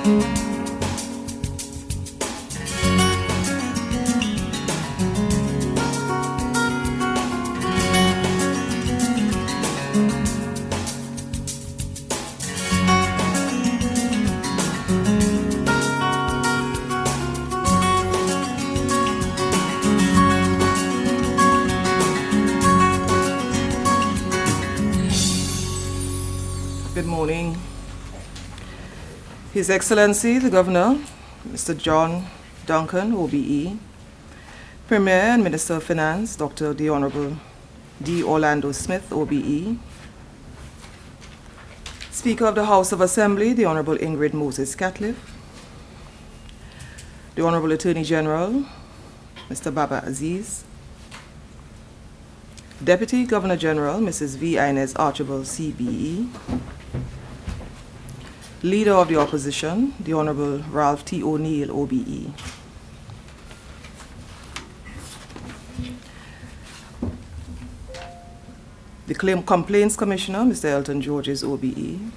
Good morning. His Excellency, the Governor, Mr. John Duncan, OBE, Premier and Minister of Finance, Dr. the Honorable D. Orlando Smith, OBE, Speaker of the House of Assembly, the Honorable Ingrid Moses Catliff, the Honorable Attorney General, Mr. Baba Aziz, Deputy Governor General, Mrs. V. Inez Archibald, CBE, Leader of the Opposition, the Honorable Ralph T. O'Neill, OBE. The Complaints Commissioner, Mr. Elton Georges, OBE.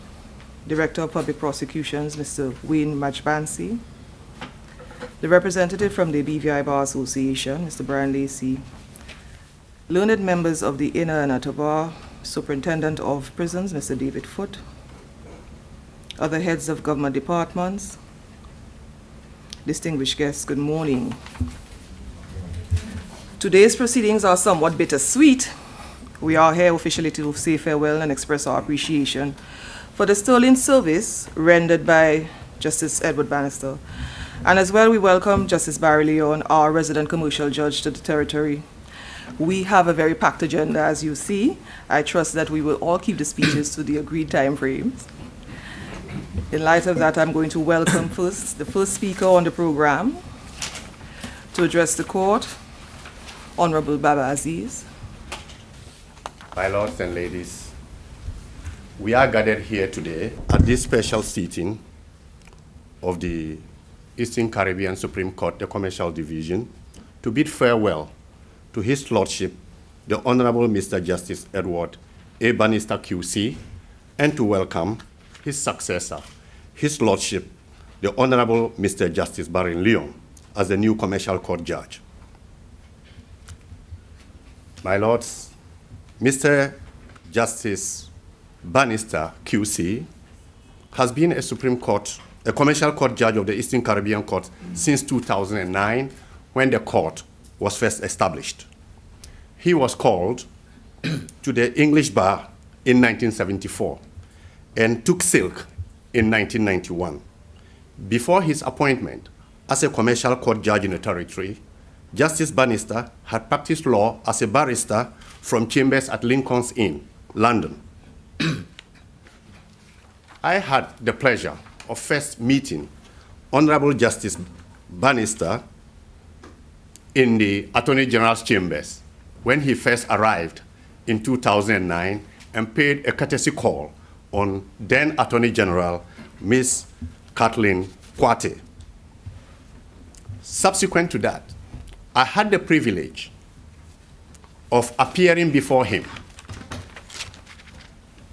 Director of Public Prosecutions, Mr. Wayne Majbansi. The representative from the BVI Bar Association, Mr. Brian Lacey. Learned members of the Inner and Outer Bar, Superintendent of Prisons, Mr. David Foote. Other heads of government departments, distinguished guests, good morning. Today's proceedings are somewhat bittersweet. We are here officially to say farewell and express our appreciation for the sterling service rendered by Justice Edward Bannister. And as well, we welcome Justice Barry Leon, our resident commercial judge, to the territory. We have a very packed agenda, as you see. I trust that we will all keep the speeches to the agreed time frames. In light of that, I'm going to welcome the first speaker on the program to address the court, Honorable Baba Aziz. My lords and ladies, we are gathered here today at this special sitting of the Eastern Caribbean Supreme Court, the Commercial Division, to bid farewell to His Lordship, the Honorable Mr. Justice Edward A. Bannister, QC, and to welcome his successor, His Lordship, the Honorable Mr. Justice Barry Leon, as the new Commercial Court Judge. My lords, Mr. Justice Bannister, QC, has been a Commercial Court Judge of the Eastern Caribbean Court since 2009, when the court was first established. He was called to the English Bar in 1974 and took silk in 1991. Before his appointment as a Commercial Court Judge in the territory, Justice Bannister had practiced law as a barrister from chambers at Lincoln's Inn, London. I had the pleasure of first meeting Honorable Justice Bannister in the Attorney General's chambers when he first arrived in 2009 and paid a courtesy call on then Attorney General, Ms. Kathleen Kwate. Subsequent to that, I had the privilege of appearing before him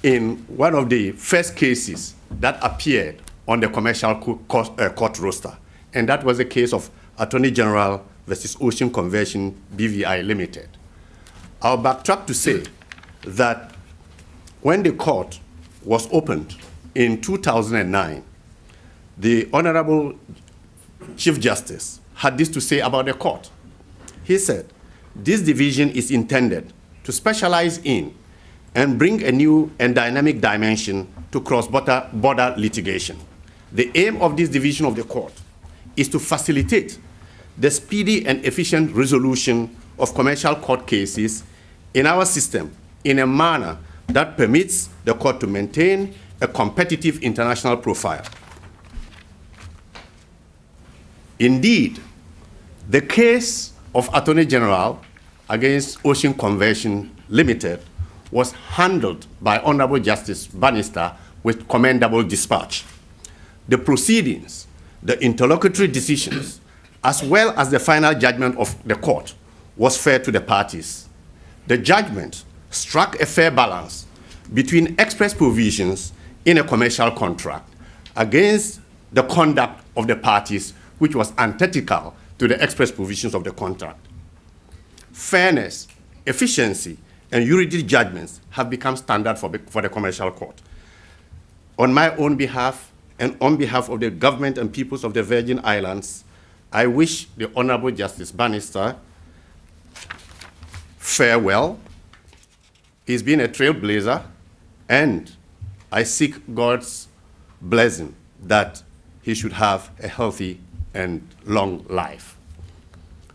in one of the first cases that appeared on the Commercial Court roster, and that was the case of Attorney General versus Ocean Convention BVI Limited. I'll backtrack to say that when the court was opened in 2009, the Honorable Chief Justice had this to say about the court. He said, this division is intended to specialize in and bring a new and dynamic dimension to cross-border litigation. The aim of this division of the court is to facilitate the speedy and efficient resolution of commercial court cases in our system in a manner that permits the court to maintain a competitive international profile. Indeed, the case of Attorney General against Ocean Convention Limited was handled by Honorable Justice Bannister with commendable dispatch. The proceedings, the interlocutory decisions, as well as the final judgment of the court was fair to the parties. The judgment struck a fair balance between express provisions in a commercial contract against the conduct of the parties, which was antithetical to the express provisions of the contract. Fairness, efficiency, and juridic judgments have become standard for the commercial court. On my own behalf and on behalf of the government and peoples of the Virgin Islands, I wish the Honorable Justice Bannister farewell. He's been a trailblazer, and I seek God's blessing that he should have a healthy and long life.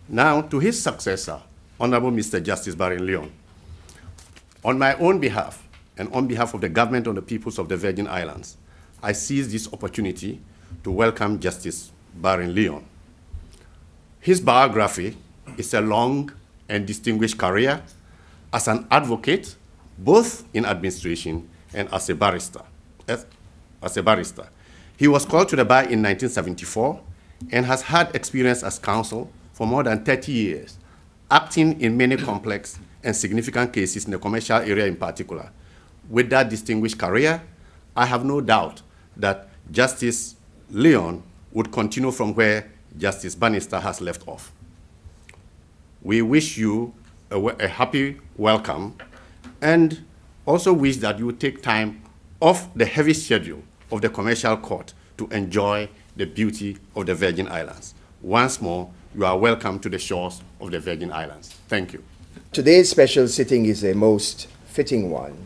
Now, to his successor, Honorable Mr. Justice Barron Leon, on my own behalf and on behalf of the government and the peoples of the Virgin Islands, I seize this opportunity to welcome Justice Barron Leon. His biography is a long and distinguished career as an advocate, both in administration and as a barrister. He was called to the bar in 1974 and has had experience as counsel for more than 30 years, acting in many complex and significant cases in the commercial area in particular. With that distinguished career, I have no doubt that Justice Leon would continue from where Justice Bannister has left off. We wish you a happy welcome and also wish that you would take time off the heavy schedule of the commercial court to enjoy the beauty of the Virgin Islands. Once more, you are welcome to the shores of the Virgin Islands. Thank you. Today's special sitting is a most fitting one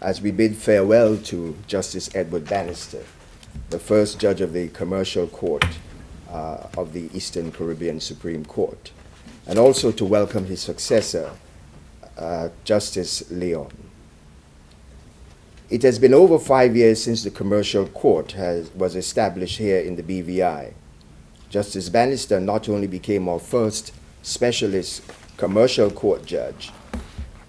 as we bid farewell to Justice Edward Bannister, the first judge of the Commercial Court of the Eastern Caribbean Supreme Court, and also to welcome his successor, Justice Leon. It has been over 5 years since the Commercial Court was established here in the BVI. Justice Bannister not only became our first specialist commercial court judge,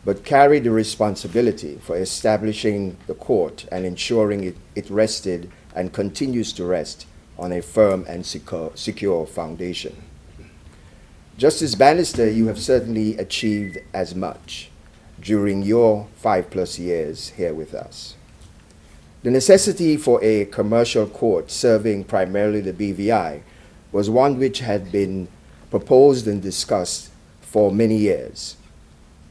but carried the responsibility for establishing the court and ensuring it rested and continues to rest on a firm and secure foundation. Justice Bannister, you have certainly achieved as much during your 5+ years here with us. The necessity for a commercial court serving primarily the BVI was one which had been proposed and discussed for many years.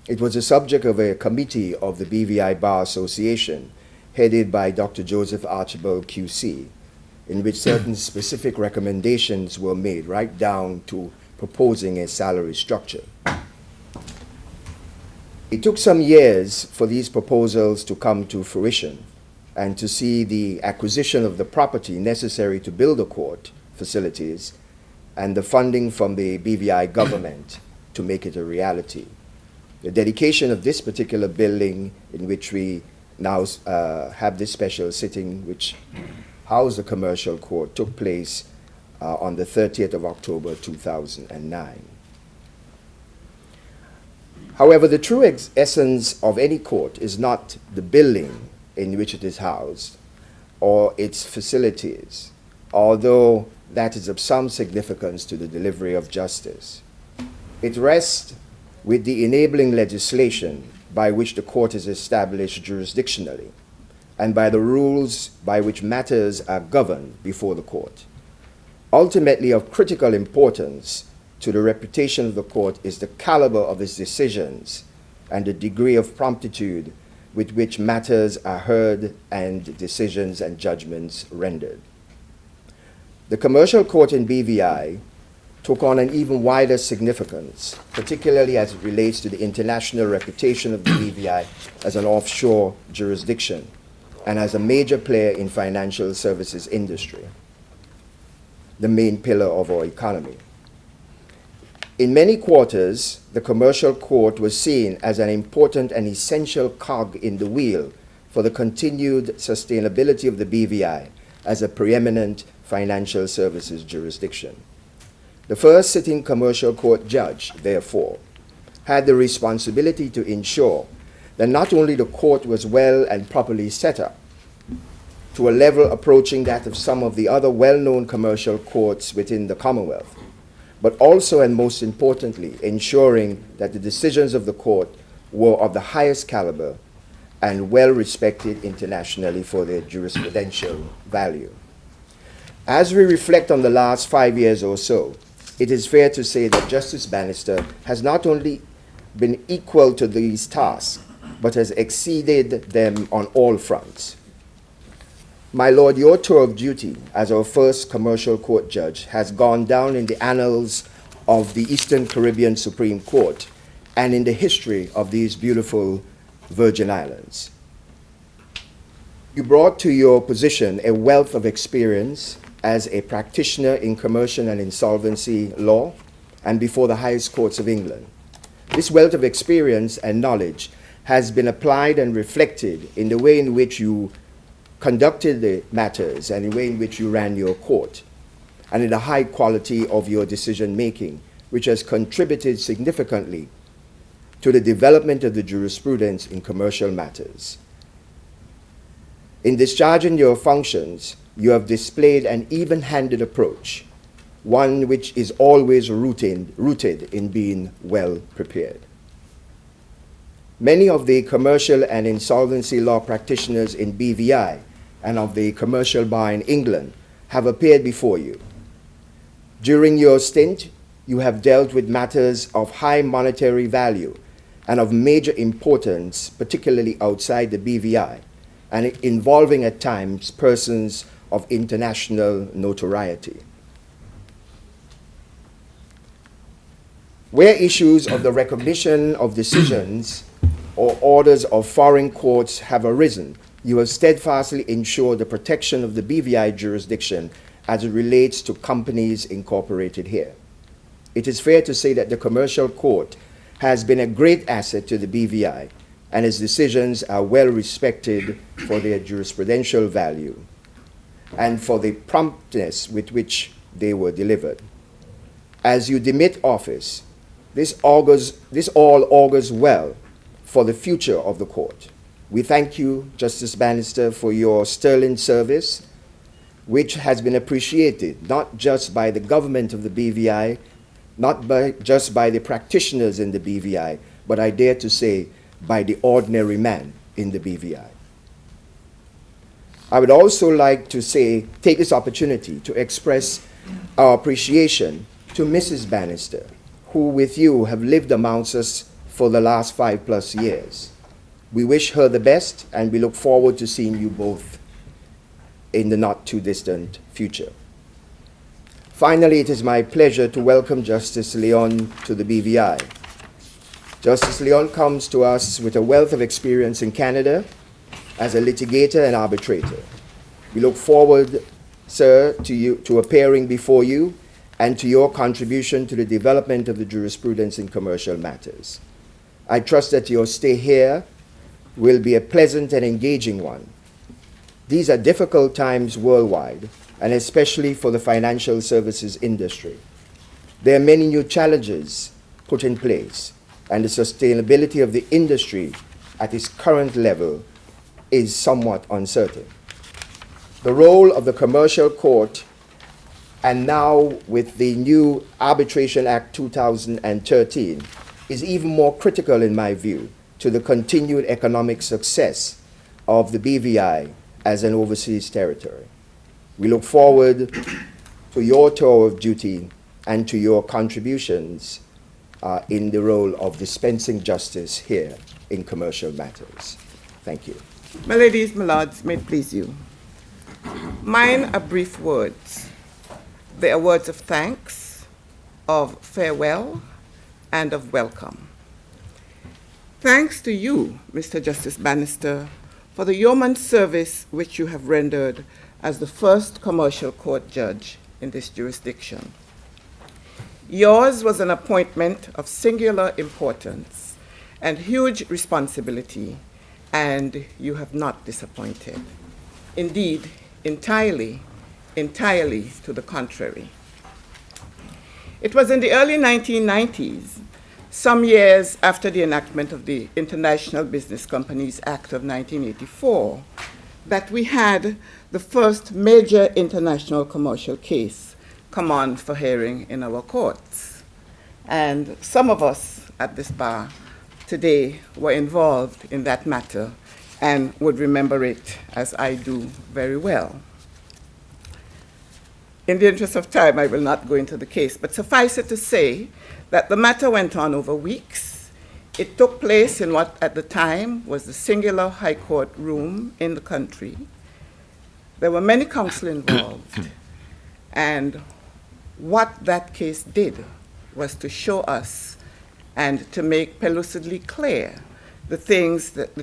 It was the subject of a committee of the BVI Bar Association headed by Dr. Joseph Archibald QC, in which certain specific recommendations were made, right down to proposing a salary structure. It took some years for these proposals to come to fruition and to see the acquisition of the property necessary to build the court facilities and the funding from the BVI government to make it a reality. The dedication of this particular building in which we now have this special sitting, which housed the commercial court, took place on the 30th of October 2009. However, the true essence of any court is not the building in which it is housed or its facilities, although that is of some significance to the delivery of justice. It rests with the enabling legislation by which the court is established jurisdictionally and by the rules by which matters are governed before the court. Ultimately, of critical importance to the reputation of the court is the caliber of its decisions and the degree of promptitude with which matters are heard and decisions and judgments rendered. The commercial court in BVI took on an even wider significance, particularly as it relates to the international reputation of the BVI as an offshore jurisdiction and as a major player in financial services industry, the main pillar of our economy. In many quarters, the commercial court was seen as an important and essential cog in the wheel for the continued sustainability of the BVI as a preeminent financial services jurisdiction. The first sitting commercial court judge, therefore, had the responsibility to ensure that not only the court was well and properly set up, to a level approaching that of some of the other well-known commercial courts within the Commonwealth, but also and most importantly, ensuring that the decisions of the court were of the highest caliber and well respected internationally for their jurisprudential value. As we reflect on the last 5 years or so, it is fair to say that Justice Bannister has not only been equal to these tasks, but has exceeded them on all fronts. My Lord, your tour of duty as our first commercial court judge has gone down in the annals of the Eastern Caribbean Supreme Court and in the history of these beautiful Virgin Islands. You brought to your position a wealth of experience as a practitioner in commercial and insolvency law and before the highest courts of England. This wealth of experience and knowledge has been applied and reflected in the way in which you conducted the matters and the way in which you ran your court, and in the high quality of your decision making, which has contributed significantly to the development of the jurisprudence in commercial matters. In discharging your functions, you have displayed an even-handed approach, one which is always rooted in being well prepared. Many of the commercial and insolvency law practitioners in BVI and of the commercial bar in England have appeared before you. During your stint, you have dealt with matters of high monetary value and of major importance, particularly outside the BVI, and involving at times persons of international notoriety. Where issues of the recognition of decisions or orders of foreign courts have arisen, you have steadfastly ensured the protection of the BVI jurisdiction as it relates to companies incorporated here. It is fair to say that the commercial court has been a great asset to the BVI, and its decisions are well respected for their jurisprudential value and for the promptness with which they were delivered. As you demit office, this all augurs well for the future of the court. We thank you, Justice Bannister, for your sterling service, which has been appreciated not just by the government of the BVI, just by the practitioners in the BVI, but I dare to say by the ordinary man in the BVI. I would also like to take this opportunity to express our appreciation to Mrs. Bannister, who with you have lived amongst us for the last 5+ years. We wish her the best, and we look forward to seeing you both in the not too distant future. Finally, it is my pleasure to welcome Justice Leon to the BVI. Justice Leon comes to us with a wealth of experience in Canada as a litigator and arbitrator. We look forward, sir, to appearing before you and to your contribution to the development of the jurisprudence in commercial matters. I trust that your stay here will be a pleasant and engaging one. These are difficult times worldwide, and especially for the financial services industry. There are many new challenges put in place, and the sustainability of the industry at its current level is somewhat uncertain. The role of the commercial court, and now with the new Arbitration Act 2013, is even more critical in my view to the continued economic success of the BVI as an overseas territory. We look forward to your tour of duty and to your contributions in the role of dispensing justice here in commercial matters. Thank you. My ladies, my lords, may it please you. Mine are brief words. They are words of thanks, of farewell, and of welcome. Thanks to you, Mr. Justice Bannister, for the yeoman's service which you have rendered as the first commercial court judge in this jurisdiction. Yours was an appointment of singular importance and huge responsibility, and you have not disappointed. Indeed, entirely to the contrary. It was in the early 1990s, some years after the enactment of the International Business Companies Act of 1984, that we had the first major international commercial case come on for hearing in our courts. And some of us at this bar today were involved in that matter and would remember it as I do very well. In the interest of time, I will not go into the case, but suffice it to say that the matter went on over weeks. It took place in what at the time was the singular High Court room in the country. There were many counsel involved, and what that case did was to show us and to make pellucidly clear the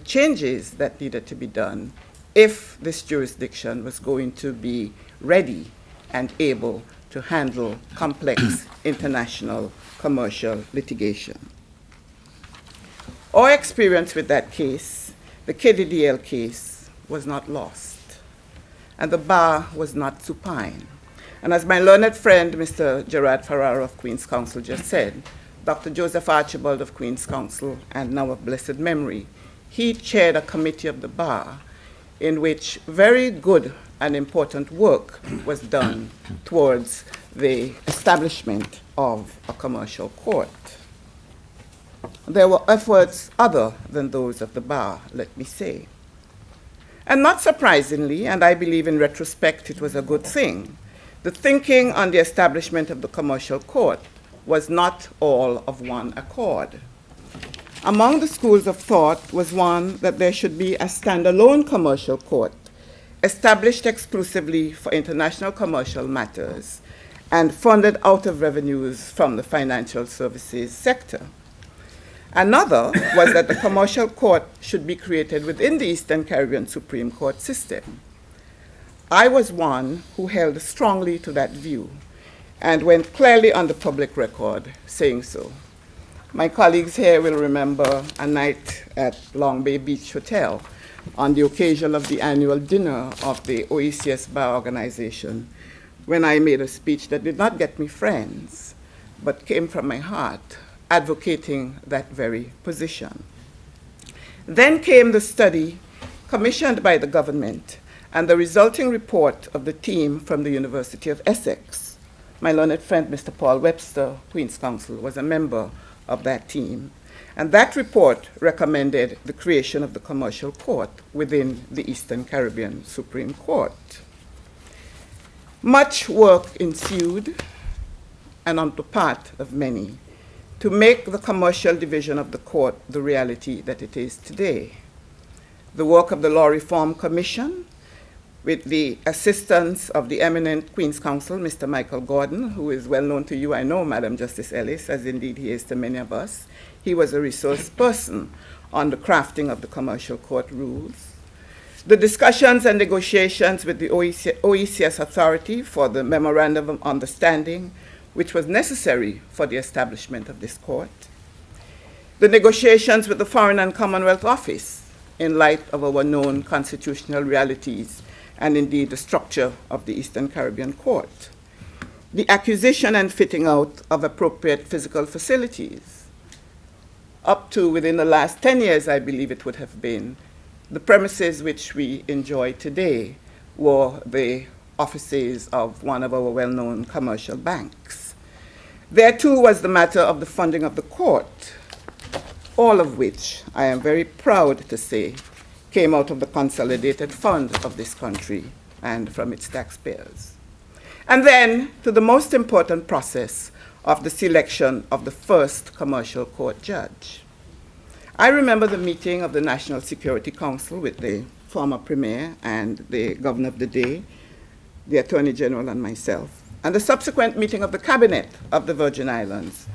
changes that needed to be done if this jurisdiction was going to be ready and able to handle complex international commercial litigation. Our experience with that case, the KDDL case, was not lost, and the bar was not supine. And as my learned friend, Mr. Gerard Ferrara of Queen's Counsel just said, Dr. Joseph Archibald of Queen's Counsel, and now of blessed memory, he chaired a committee of the bar in which very good and important work was done towards the establishment of a commercial court. There were efforts other than those of the bar, let me say. And not surprisingly, and I believe in retrospect it was a good thing, the thinking on the establishment of the commercial court was not all of one accord. Among the schools of thought was one that there should be a standalone commercial court established exclusively for international commercial matters and funded out of revenues from the financial services sector. Another was that the commercial court should be created within the Eastern Caribbean Supreme Court system. I was one who held strongly to that view and went clearly on the public record saying so. My colleagues here will remember a night at Long Bay Beach Hotel on the occasion of the annual dinner of the OECS Bar Organization, when I made a speech that did not get me friends, but came from my heart, advocating that very position. Then came the study commissioned by the government and the resulting report of the team from the University of Essex. My learned friend, Mr. Paul Webster, Queen's Counsel, was a member of that team. And that report recommended the creation of the commercial court within the Eastern Caribbean Supreme Court. Much work ensued, and on the part of many, to make the commercial division of the court the reality that it is today. The work of the Law Reform Commission, with the assistance of the eminent Queen's Counsel, Mr. Michael Gordon, who is well known to you, I know, Madam Justice Ellis, as indeed he is to many of us. He was a resource person on the crafting of the commercial court rules. The discussions and negotiations with the OECS authority for the Memorandum of Understanding, which was necessary for the establishment of this court. The negotiations with the Foreign and Commonwealth Office in light of our known constitutional realities and indeed the structure of the Eastern Caribbean Court. The acquisition and fitting out of appropriate physical facilities. Up to within the last 10 years, I believe it would have been, the premises which we enjoy today were the offices of one of our well-known commercial banks. There too was the matter of the funding of the court, all of which I am very proud to say came out of the consolidated fund of this country and from its taxpayers. And then to the most important process of the selection of the first commercial court judge. I remember the meeting of the National Security Council with the former Premier and the Governor of the day, the Attorney General and myself, and the subsequent meeting of the Cabinet of the Virgin Islands,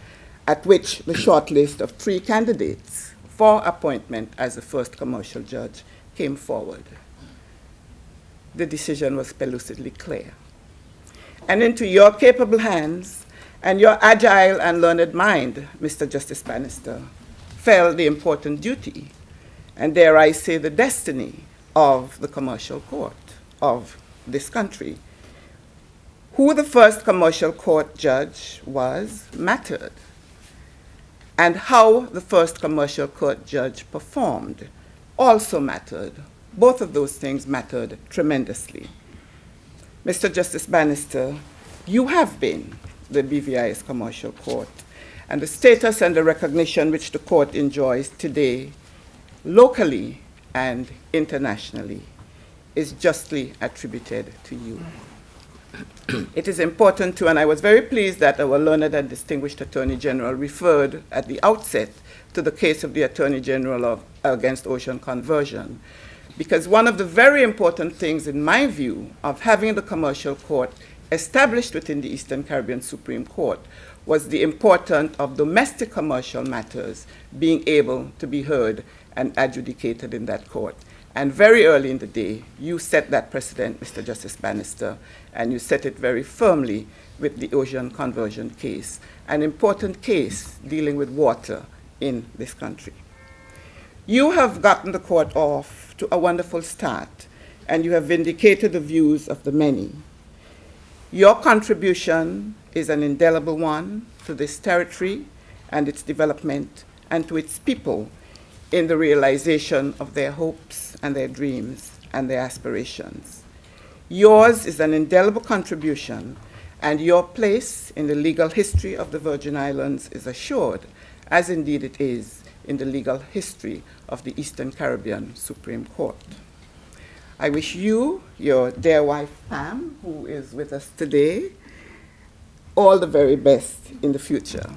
at which the short list of 3 candidates for appointment as the first commercial judge came forward. The decision was pellucidly clear. And into your capable hands and your agile and learned mind, Mr. Justice Bannister, fell the important duty, and dare I say the destiny, of the commercial court of this country. Who the first commercial court judge was mattered, and how the first commercial court judge performed also mattered. Both of those things mattered tremendously. Mr. Justice Bannister, you have been the BVI's commercial court, and the status and the recognition which the court enjoys today, locally and internationally, is justly attributed to you. It is important too, and I was very pleased that our learned and distinguished Attorney General referred at the outset to the case of the Attorney General against ocean conversion, because one of the very important things, in my view, of having the commercial court established within the Eastern Caribbean Supreme Court was the importance of domestic commercial matters being able to be heard and adjudicated in that court. And very early in the day, you set that precedent, Mr. Justice Bannister, and you set it very firmly with the ocean conversion case, an important case dealing with water in this country. You have gotten the court off to a wonderful start, and you have vindicated the views of the many. Your contribution is an indelible one to this territory and its development and to its people in the realization of their hopes and their dreams and their aspirations. Yours is an indelible contribution, and your place in the legal history of the Virgin Islands is assured, as indeed it is in the legal history of the Eastern Caribbean Supreme Court. I wish you, your dear wife Pam, who is with us today, all the very best in the future.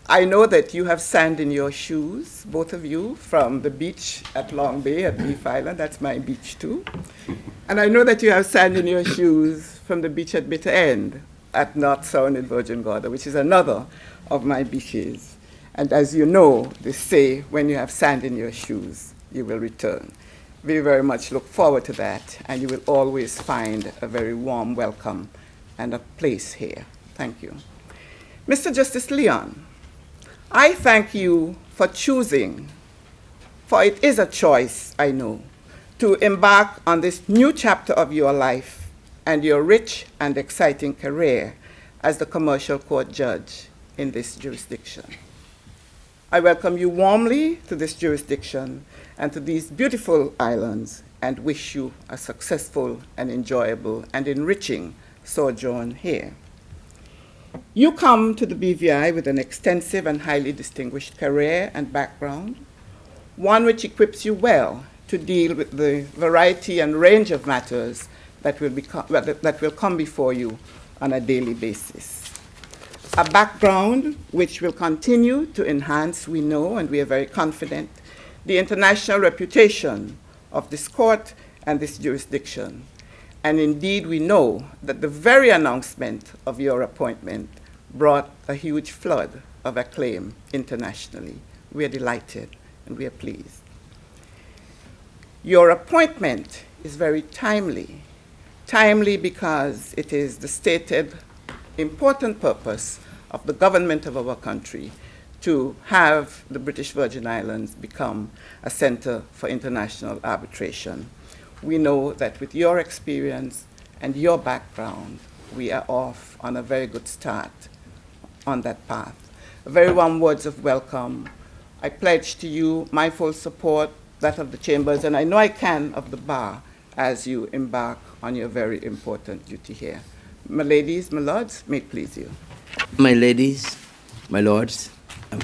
I know that you have sand in your shoes, both of you, from the beach at Long Bay at Beef Island. That's my beach too. And I know that you have sand in your shoes from the beach at Bitter End at North Sound in Virgin Gorda, which is another of my beaches. And as you know, they say when you have sand in your shoes, you will return. We very much look forward to that, and you will always find a very warm welcome and a place here. Thank you. Mr. Justice Leon, I thank you for choosing, for it is a choice, I know, to embark on this new chapter of your life and your rich and exciting career as the commercial court judge in this jurisdiction. I welcome you warmly to this jurisdiction and to these beautiful islands and wish you a successful and enjoyable and enriching sojourn here. You come to the BVI with an extensive and highly distinguished career and background, one which equips you well to deal with the variety and range of matters that will come before you on a daily basis. A background which will continue to enhance, we know, and we are very confident, the international reputation of this court and this jurisdiction. And indeed, we know that the very announcement of your appointment brought a huge flood of acclaim internationally. We are delighted and we are pleased. Your appointment is very timely. Timely because it is the stated important purpose of the government of our country to have the British Virgin Islands become a center for international arbitration. We know that with your experience and your background, we are off on a very good start on that path. Very warm words of welcome. I pledge to you my full support, that of the chambers, and I know I can of the bar, as you embark on your very important duty here. My ladies, my lords, may it please you. My ladies, my lords,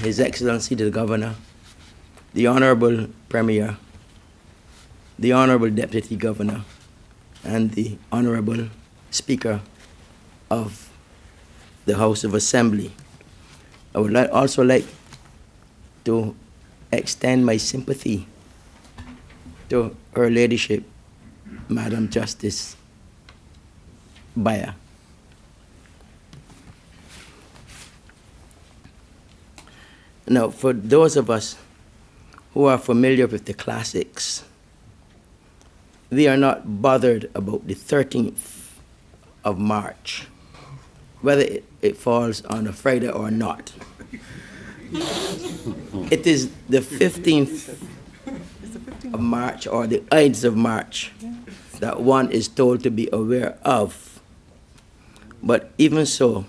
His Excellency the Governor, the Honorable Premier, the Honorable Deputy Governor, and the Honorable Speaker of the House of Assembly. I would also like to extend my sympathy to Her Ladyship, Madam Justice Bayer. Now, for those of us who are familiar with the classics, we are not bothered about the 13th of March, whether it falls on a Friday or not. It is the 15th of March or the Ides of March that one is told to be aware of. But even so,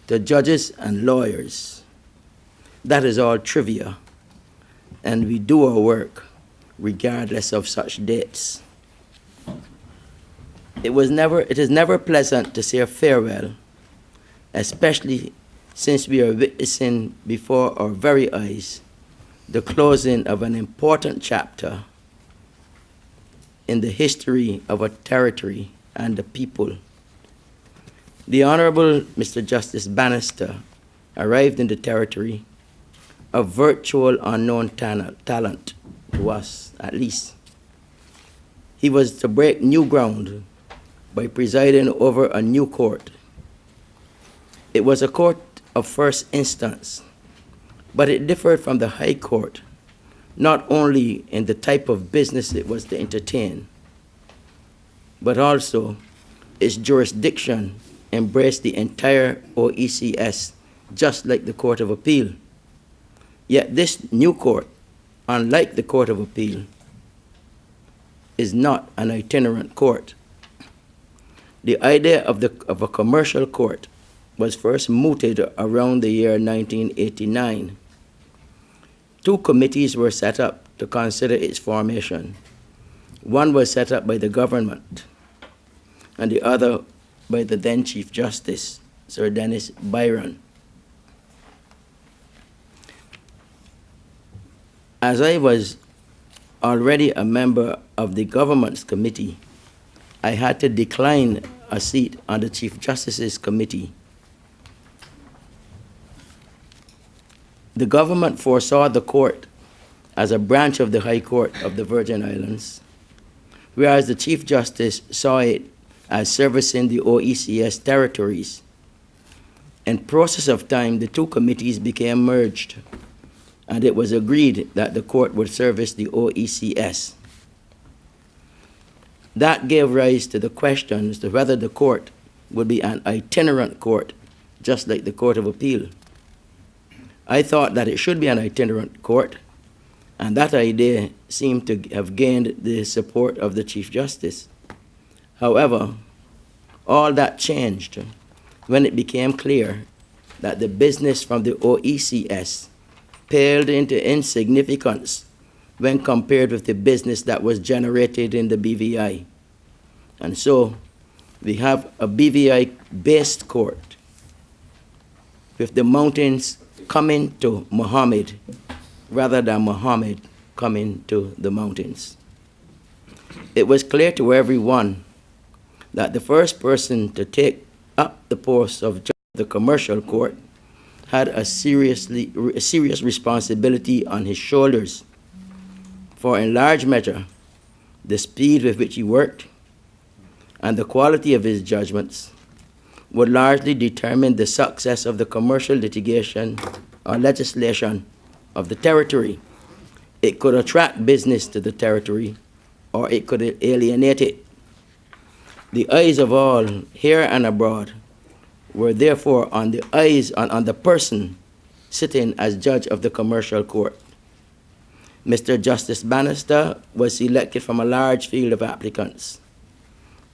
the judges and lawyers, that is all trivia, and we do our work regardless of such dates. It is never pleasant to say farewell, especially since we are witnessing before our very eyes the closing of an important chapter in the history of a territory and a people. The Honorable Mr. Justice Bannister arrived in the territory a virtual unknown talent to us, at least. He was to break new ground by presiding over a new court. It was a court of first instance, but it differed from the High Court, not only in the type of business it was to entertain, but also its jurisdiction embraced the entire OECS, just like the Court of Appeal. Yet this new court, unlike the Court of Appeal, is not an itinerant court. The idea of a commercial court was first mooted around the year 1989. Two committees were set up to consider its formation. One was set up by the government, and the other by the then Chief Justice, Sir Dennis Byron. As I was already a member of the government's committee, I had to decline a seat on the Chief Justice's committee. The government foresaw the court as a branch of the High Court of the Virgin Islands, whereas the Chief Justice saw it as servicing the OECS territories. In process of time, the two committees became merged, and it was agreed that the court would service the OECS. That gave rise to the question as to whether the court would be an itinerant court, just like the Court of Appeal. I thought that it should be an itinerant court, and that idea seemed to have gained the support of the Chief Justice. However, all that changed when it became clear that the business from the OECS paled into insignificance when compared with the business that was generated in the BVI. And so we have a BVI-based court with the mountains coming to Muhammad rather than Muhammad coming to the mountains. It was clear to everyone that the first person to take up the post of judge of the commercial court had a serious responsibility on his shoulders, for in large measure, the speed with which he worked and the quality of his judgments would largely determine the success of the commercial litigation or legislation of the territory. It could attract business to the territory, or it could alienate it. The eyes of all, here and abroad, were therefore on the person sitting as judge of the commercial court. Mr. Justice Bannister was selected from a large field of applicants,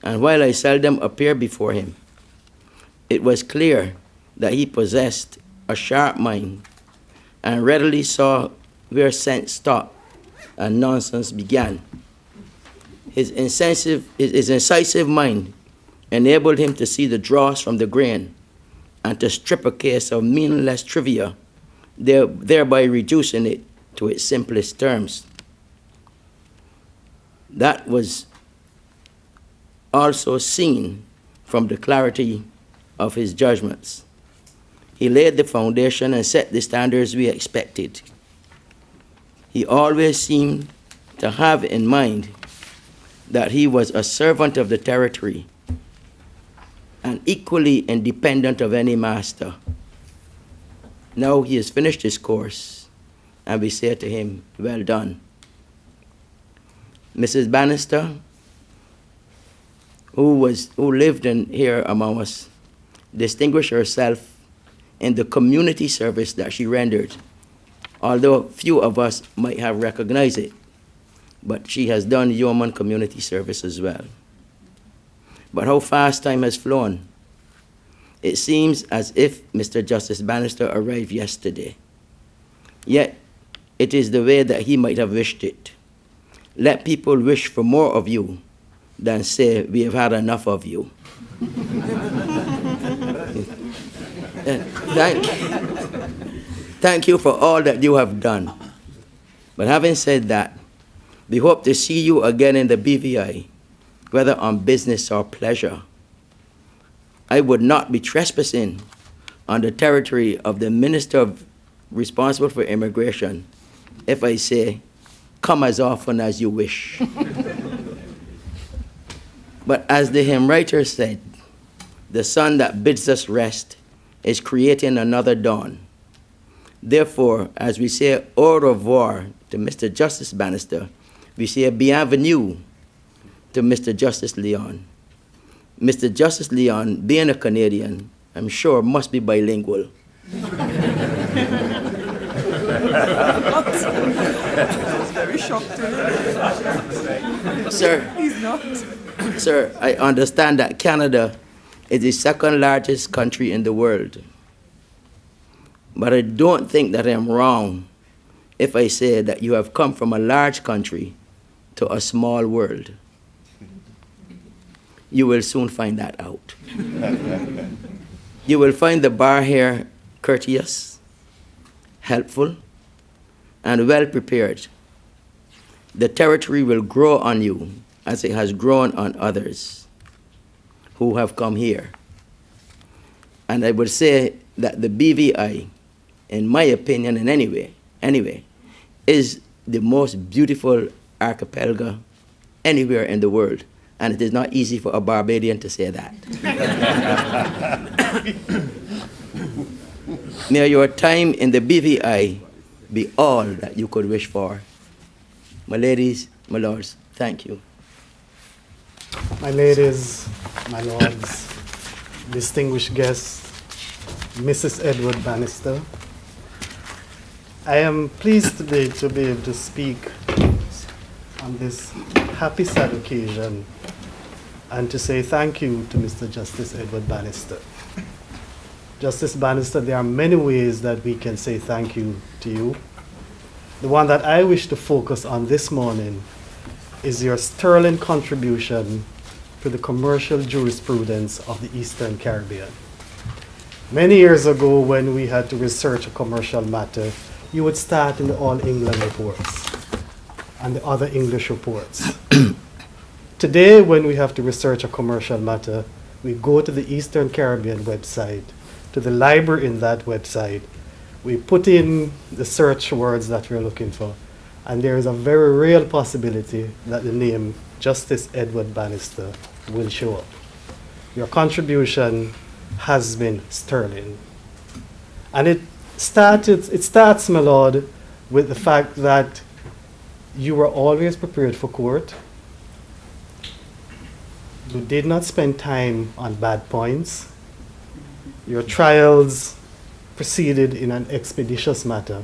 and while I seldom appeared before him, it was clear that he possessed a sharp mind and readily saw where sense stopped and nonsense began. His incisive mind enabled him to see the dross from the grain and to strip a case of meaningless trivia, thereby reducing it to its simplest terms. That was also seen from the clarity of his judgments. He laid the foundation and set the standards we expected. He always seemed to have in mind that he was a servant of the territory and equally independent of any master. Now he has finished his course, and we say to him, well done. Mrs. Bannister, who lived here among us, distinguished herself in the community service that she rendered, although few of us might have recognized it. But she has done yeoman community service as well. But how fast time has flown. It seems as if Mr. Justice Bannister arrived yesterday. Yet, it is the way that he might have wished it. Let people wish for more of you than say, we have had enough of you. Thank you for all that you have done. But having said that, we hope to see you again in the BVI, whether on business or pleasure. I would not be trespassing on the territory of the minister responsible for immigration if I say, come as often as you wish. But as the hymn writer said, the sun that bids us rest is creating another dawn. Therefore, as we say au revoir to Mr. Justice Bannister, we say bienvenue to Mr. Justice Leon. Mr. Justice Leon, being a Canadian, I'm sure must be bilingual. I was very shocked to hear. Sir, He's not. Sir, I understand that Canada is the second largest country in the world. But I don't think that I'm wrong if I say that you have come from a large country to a small world. You will soon find that out. You will find the bar here courteous, helpful, and well prepared. The territory will grow on you as it has grown on others who have come here. And I would say that the BVI, in my opinion, and anyway, is the most beautiful archipelago anywhere in the world. And it is not easy for a Barbadian to say that. May your time in the BVI be all that you could wish for. My ladies, my lords, thank you. My ladies, my lords, distinguished guests, Mrs. Edward Bannister, I am pleased today to be able to speak on this happy sad occasion and to say thank you to Mr. Justice Edward Bannister. Justice Bannister, there are many ways that we can say thank you to you. The one that I wish to focus on this morning is your sterling contribution to the commercial jurisprudence of the Eastern Caribbean. Many years ago, when we had to research a commercial matter, you would start in the All England reports and the other English reports. Today, when we have to research a commercial matter, we go to the Eastern Caribbean website, to the library in that website, we put in the search words that we're looking for, and there is a very real possibility that the name Justice Edward Bannister will show up. Your contribution has been sterling. And it starts, my lord, with the fact that you were always prepared for court. You did not spend time on bad points. Your trials proceeded in an expeditious manner.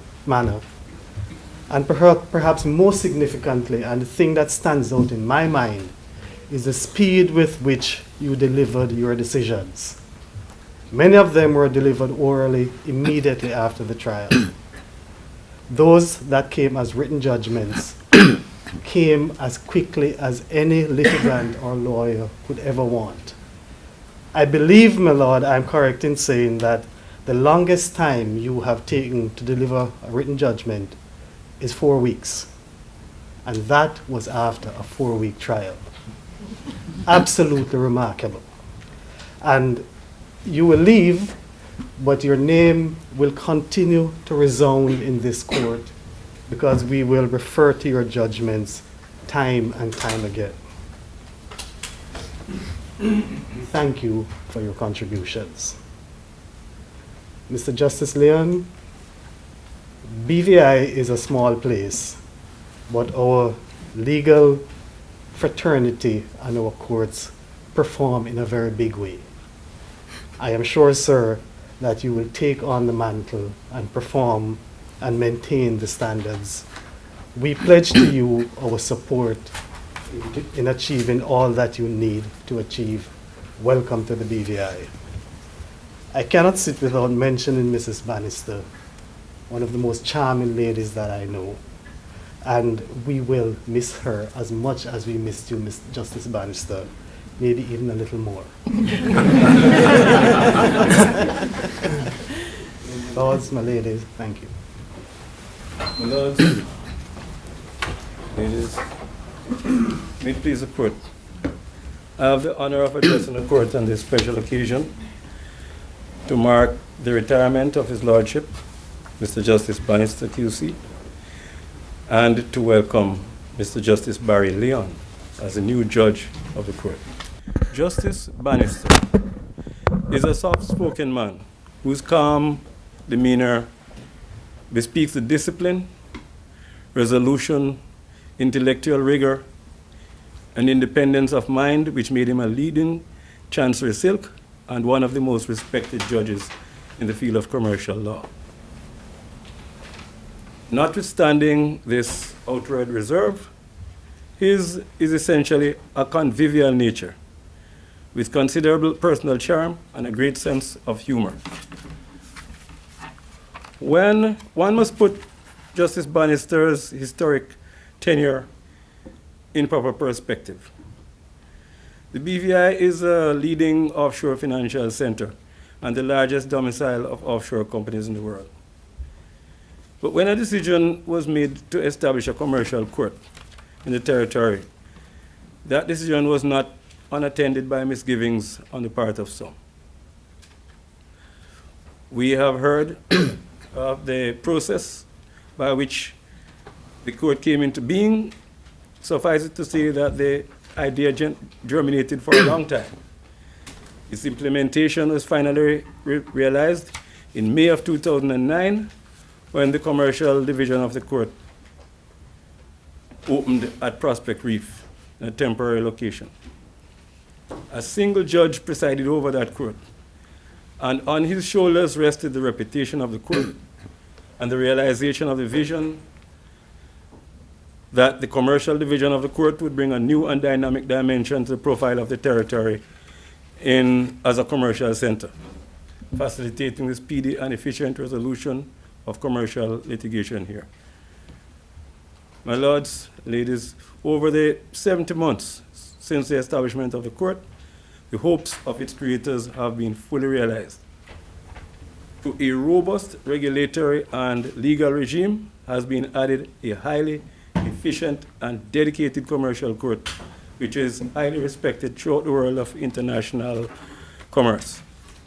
And perhaps most significantly, and the thing that stands out in my mind, is the speed with which you delivered your decisions. Many of them were delivered orally immediately after the trial. Those that came as written judgments came as quickly as any litigant or lawyer could ever want. I believe, my lord, I'm correct in saying that the longest time you have taken to deliver a written judgment is 4 weeks. And that was after a 4-week trial. Absolutely remarkable. And you will leave, but your name will continue to resound in this court because we will refer to your judgments time and time again. Thank you for your contributions. Mr. Justice Leon, BVI is a small place, but our legal fraternity and our courts perform in a very big way. I am sure, sir, that you will take on the mantle and perform and maintain the standards. We pledge to you our support in achieving all that you need to achieve. Welcome to the BVI. I cannot sit without mentioning Mrs. Bannister, one of the most charming ladies that I know. And we will miss her as much as we missed you, Miss Justice Bannister, maybe even a little more. Lords, my ladies, thank you. My lords, ladies, may it please the court. I have the honor of addressing the court on this special occasion to mark the retirement of His Lordship, Mr. Justice Bannister QC, and to welcome Mr. Justice Barry Leon as the new judge of the court. Justice Bannister is a soft-spoken man whose calm demeanor bespeaks the discipline, resolution, intellectual rigor, and independence of mind which made him a leading Chancery Silk and one of the most respected judges in the field of commercial law. Notwithstanding this outward reserve, his is essentially a convivial nature with considerable personal charm and a great sense of humor. When one must put Justice Bannister's historic tenure in proper perspective, the BVI is a leading offshore financial center and the largest domicile of offshore companies in the world. But when a decision was made to establish a commercial court in the territory, that decision was not unattended by misgivings on the part of some. We have heard of the process by which the court came into being. Suffice it to say that the idea germinated for a long time. Its implementation was finally realized in May of 2009 when the commercial division of the court opened at Prospect Reef in a temporary location. A single judge presided over that court, and on his shoulders rested the reputation of the court and the realization of the vision that the commercial division of the court would bring a new and dynamic dimension to the profile of the territory as a commercial center, facilitating the speedy and efficient resolution of commercial litigation here. My lords, ladies, over the 70 months since the establishment of the court, the hopes of its creators have been fully realized. To a robust regulatory and legal regime has been added a highly efficient and dedicated commercial court, which is highly respected throughout the world of international commerce.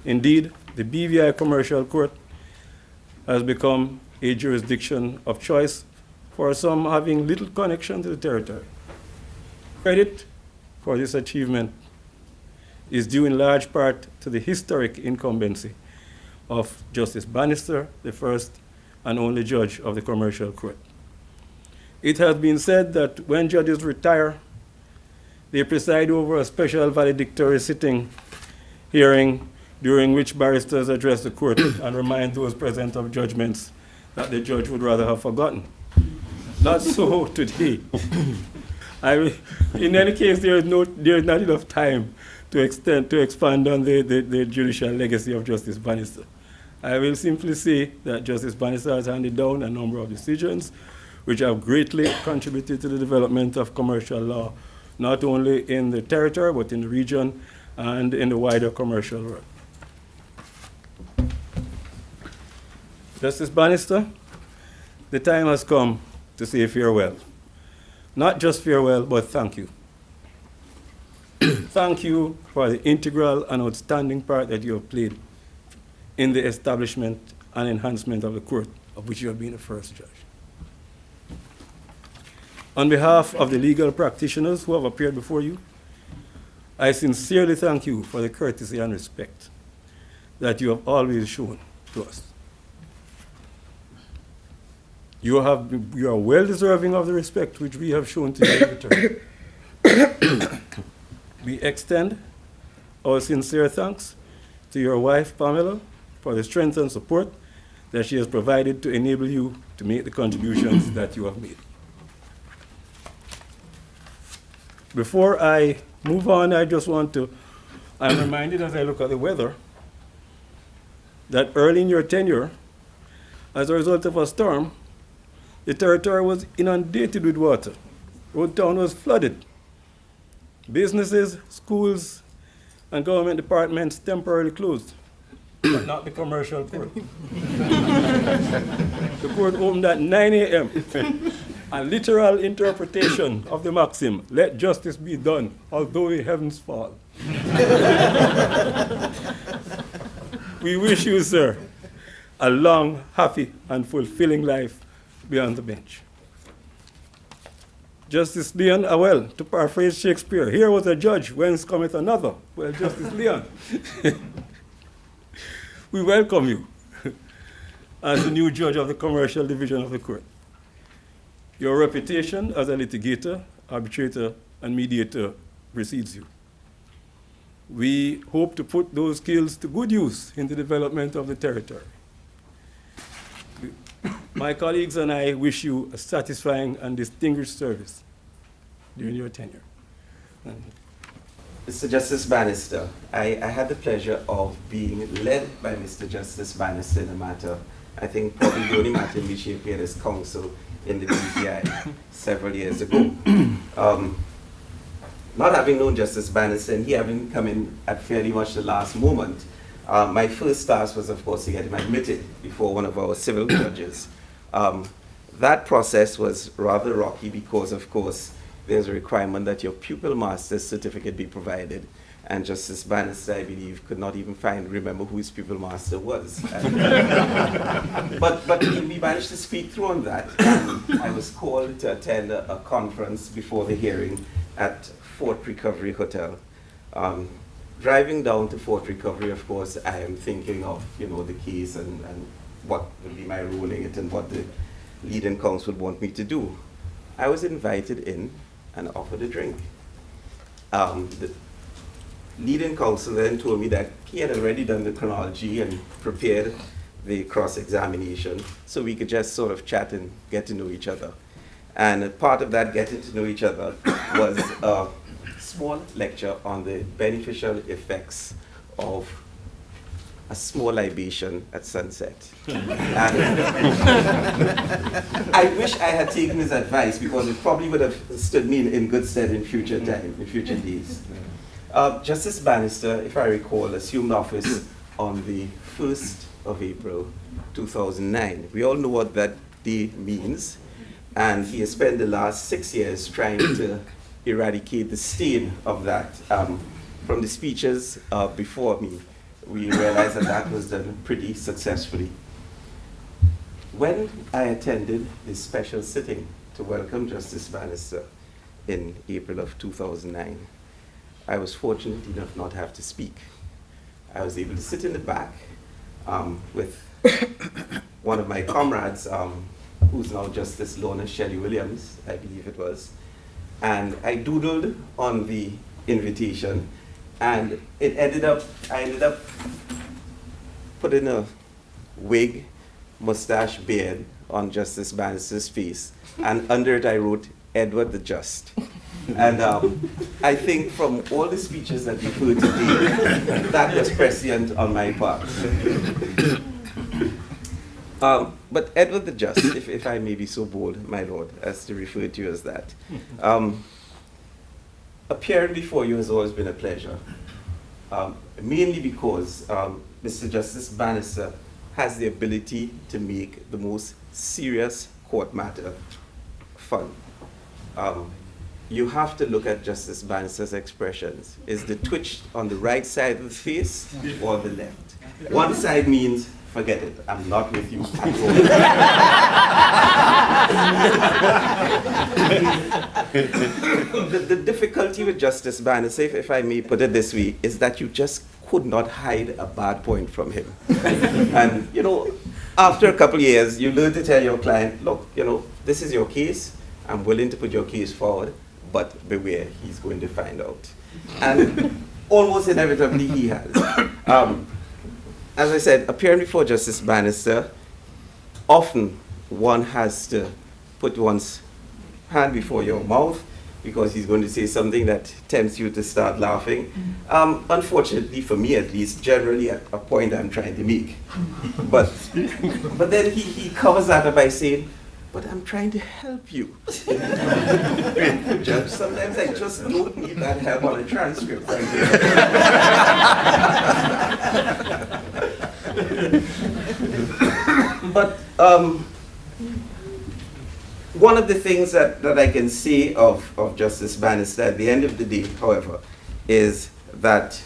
Indeed, the BVI Commercial Court has become a jurisdiction of choice for some having little connection to the territory. Credit for this achievement is due in large part to the historic incumbency of Justice Bannister, the first and only judge of the Commercial Court. It has been said that when judges retire, they preside over a special valedictory sitting hearing during which barristers address the court and remind those present of judgments that the judge would rather have forgotten. Not so today. In any case, there is not enough time to expand on the judicial legacy of Justice Bannister. I will simply say that Justice Bannister has handed down a number of decisions which have greatly contributed to the development of commercial law, not only in the territory, but in the region and in the wider commercial world. Justice Bannister, the time has come to say farewell. Not just farewell, but thank you. Thank you for the integral and outstanding part that you have played in the establishment and enhancement of the court, of which you have been the first judge. On behalf of the legal practitioners who have appeared before you, I sincerely thank you for the courtesy and respect that you have always shown to us. You are well deserving of the respect which we have shown to you in return. We extend our sincere thanks to your wife, Pamela, for the strength and support that she has provided to enable you to make the contributions that you have made. Before I move on, I'm reminded as I look at the weather that early in your tenure, as a result of a storm, the territory was inundated with water. Road Town was flooded. Businesses, schools, and government departments temporarily closed, but not the commercial court. The court opened at 9 a.m. A literal interpretation of the maxim, let justice be done, although the heavens fall. We wish you, sir, a long, happy, and fulfilling life beyond the bench. Justice Leon, well, to paraphrase Shakespeare, here was a judge, whence cometh another. Well, Justice Leon, we welcome you as the new judge of the commercial division of the court. Your reputation as a litigator, arbitrator, and mediator precedes you. We hope to put those skills to good use in the development of the territory. My colleagues and I wish you a satisfying and distinguished service during your tenure. Mr. Justice Bannister, I had the pleasure of being led by Mr. Justice Bannister in a matter, I think probably the only matter in which he appeared as counsel in the BVI several years ago. Not having known Justice Bannister and he having come in at fairly much the last moment, my first task was, of course, to get him admitted before one of our civil judges. That process was rather rocky because, of course, there's a requirement that your pupil master's certificate be provided. And Justice Bannister, I believe, could not even remember who his pupil master was. But we managed to speak through on that. I was called to attend a conference before the hearing at Fort Recovery Hotel. Driving down to Fort Recovery, of course, I am thinking of the case and what would be my role in it and what the leading counsel would want me to do. I was invited in and offered a drink. The leading counsel then told me that he had already done the chronology and prepared the cross-examination, so we could just sort of chat and get to know each other. And part of that getting to know each other was a small lecture on the beneficial effects of a small libation at sunset. And I wish I had taken his advice because it probably would have stood me in good stead in future time, in future days. Justice Bannister, if I recall, assumed office on the 1st of April, 2009. We all know what that day means, and he has spent the last 6 years trying to eradicate the stain of that. From the speeches before me, we realized that that was done pretty successfully. When I attended this special sitting to welcome Justice Bannister in April of 2009, I was fortunate enough not to have to speak. I was able to sit in the back with one of my comrades, who's now Justice Lorna Shelley Williams, I believe it was, and I doodled on the invitation, and I ended up putting a wig, mustache, beard on Justice Bannister's face, and under it I wrote, Edward the Just. And I think from all the speeches that we've heard today, that was prescient on my part. But Edward the Just, if I may be so bold, my lord, as to refer to you as that, appearing before you has always been a pleasure, mainly because Mr. Justice Bannister has the ability to make the most serious court matter fun. You have to look at Justice Bannister's expressions. Is the twitch on the right side of the face or the left? One side means, forget it, I'm not with you at all. The difficulty with Justice Bannister, if I may put it this way, is that you just could not hide a bad point from him. And, after a couple of years, you learn to tell your client, look, this is your case. I'm willing to put your case forward, but beware, he's going to find out. And almost inevitably he has. As I said, appearing before Justice Bannister, often one has to put one's hand before your mouth because he's going to say something that tempts you to start laughing. Unfortunately, for me at least, generally at a point I'm trying to make. But then he covers that up by saying, but I'm trying to help you. Judge, sometimes I just don't need that help on a transcript. But one of the things that I can say of Justice Bannister at the end of the day, however, is that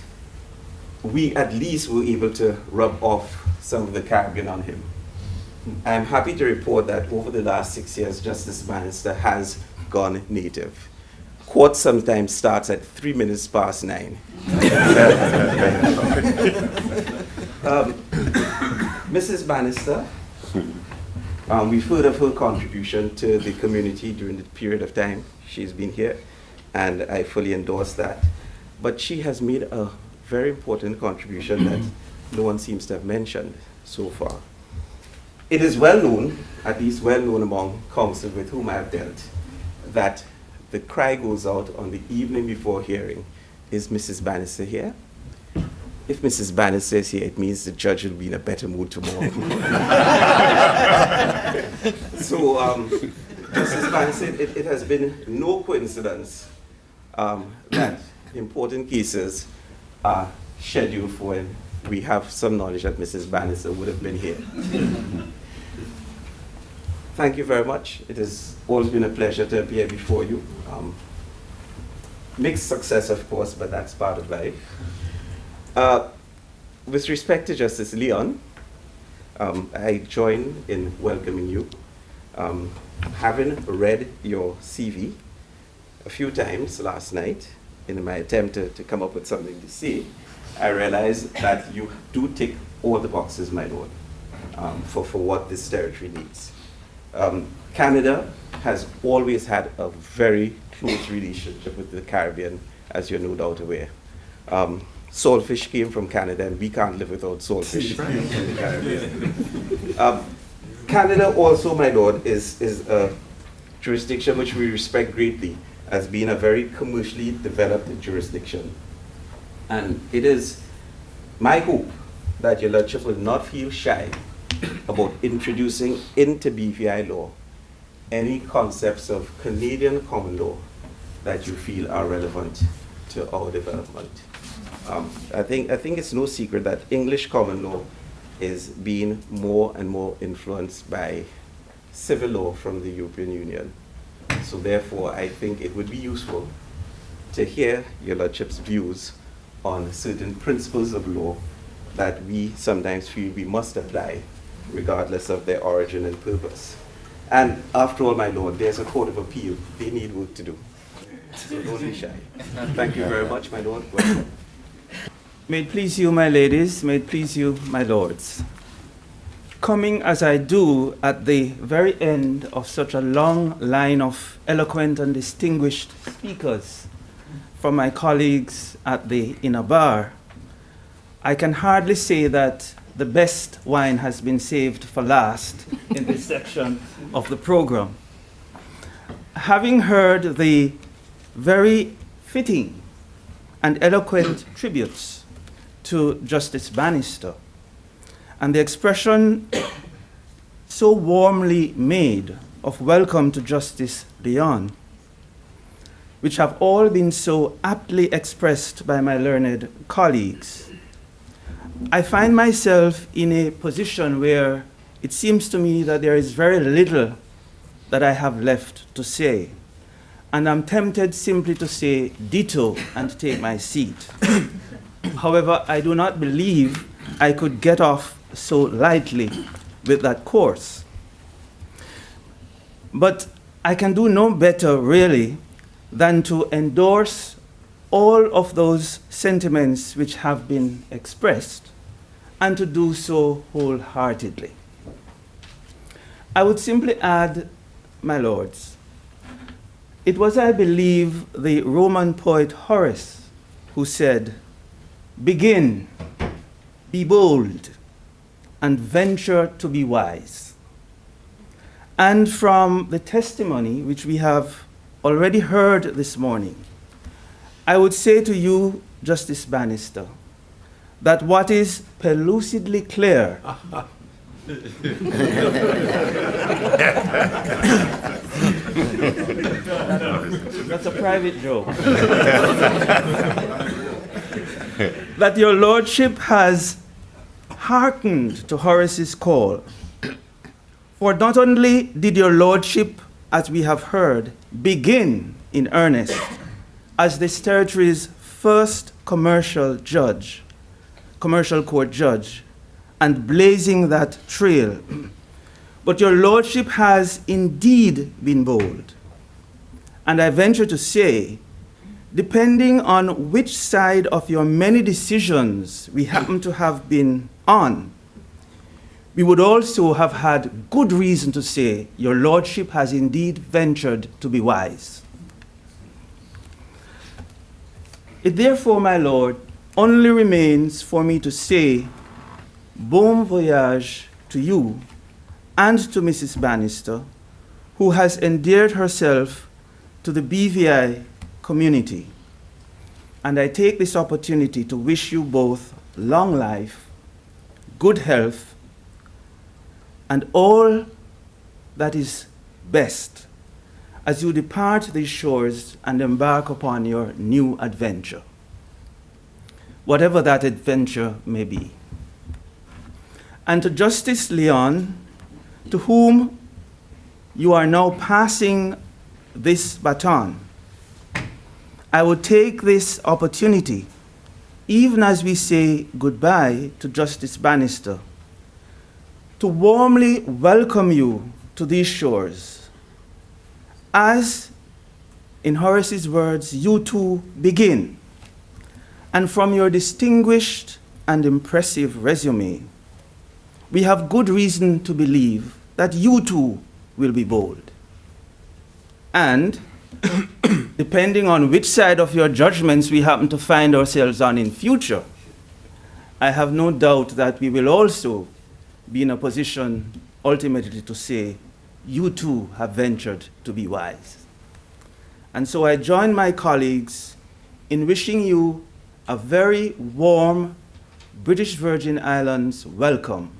we at least were able to rub off some of the Caribbean on him. I'm happy to report that over the last 6 years, Justice Bannister has gone native. Court sometimes starts at 3 minutes past 9. Mrs. Bannister, we've heard of her contribution to the community during the period of time she's been here, and I fully endorse that. But she has made a very important contribution that no one seems to have mentioned so far. It is well known, at least well known among counsel with whom I have dealt, that the cry goes out on the evening before hearing, is Mrs. Bannister here? If Mrs. Bannister is here, it means the judge will be in a better mood tomorrow. So, Mrs. Bannister, it has been no coincidence that important cases are scheduled for when we have some knowledge that Mrs. Bannister would have been here. Thank you very much. It has always been a pleasure to appear before you. Mixed success, of course, but that's part of life. With respect to Justice Leon, I join in welcoming you. Having read your CV a few times last night in my attempt to come up with something to say, I realized that you do tick all the boxes, my lord, for what this territory needs. Canada has always had a very close relationship with the Caribbean, as you're no doubt aware. Saltfish came from Canada, and we can't live without saltfish in the Caribbean. Canada also, my lord, is a jurisdiction which we respect greatly as being a very commercially developed jurisdiction. And it is my hope that your Lordship will not feel shy about introducing into BVI law any concepts of Canadian common law that you feel are relevant to our development. I think it's no secret that English common law is being more and more influenced by civil law from the European Union. So therefore, I think it would be useful to hear your Lordship's views on certain principles of law that we sometimes feel we must apply regardless of their origin and purpose. And after all, my lord, there's a court of appeal. They need work to do. So don't be shy. Thank you very much, my lord. Welcome. May it please you, my ladies, may it please you, my lords. Coming as I do at the very end of such a long line of eloquent and distinguished speakers from my colleagues at the inner bar, I can hardly say that the best wine has been saved for last in this section of the program. Having heard the very fitting and eloquent tributes to Justice Bannister, and the expression so warmly made of welcome to Justice Leon, which have all been so aptly expressed by my learned colleagues, I find myself in a position where it seems to me that there is very little that I have left to say, and I'm tempted simply to say ditto and take my seat. However, I do not believe I could get off so lightly with that course. But I can do no better, really, than to endorse all of those sentiments which have been expressed, and to do so wholeheartedly. I would simply add, my lords, it was, I believe, the Roman poet Horace who said, "Begin, be bold, and venture to be wise." And from the testimony which we have already heard this morning, I would say to you, Justice Bannister, that what is pellucidly clear that's a private joke. That your Lordship has hearkened to Horace's call. For not only did your Lordship, as we have heard, begin in earnest as this territory's first commercial judge, commercial court judge and blazing that trail, but your lordship has indeed been bold. And I venture to say, depending on which side of your many decisions we happen to have been on, we would also have had good reason to say your lordship has indeed ventured to be wise. It therefore, my lord, only remains for me to say bon voyage to you and to Mrs. Bannister, who has endeared herself to the BVI community. And I take this opportunity to wish you both long life, good health, and all that is best as you depart these shores and embark upon your new adventure, whatever that adventure may be. And to Justice Leon, to whom you are now passing this baton, I would take this opportunity, even as we say goodbye to Justice Bannister, to warmly welcome you to these shores. As, in Horace's words, you two begin. And from your distinguished and impressive resume, we have good reason to believe that you too will be bold. And depending on which side of your judgments we happen to find ourselves on in future, I have no doubt that we will also be in a position ultimately to say, you too have ventured to be wise. And so I join my colleagues in wishing you a very warm British Virgin Islands welcome,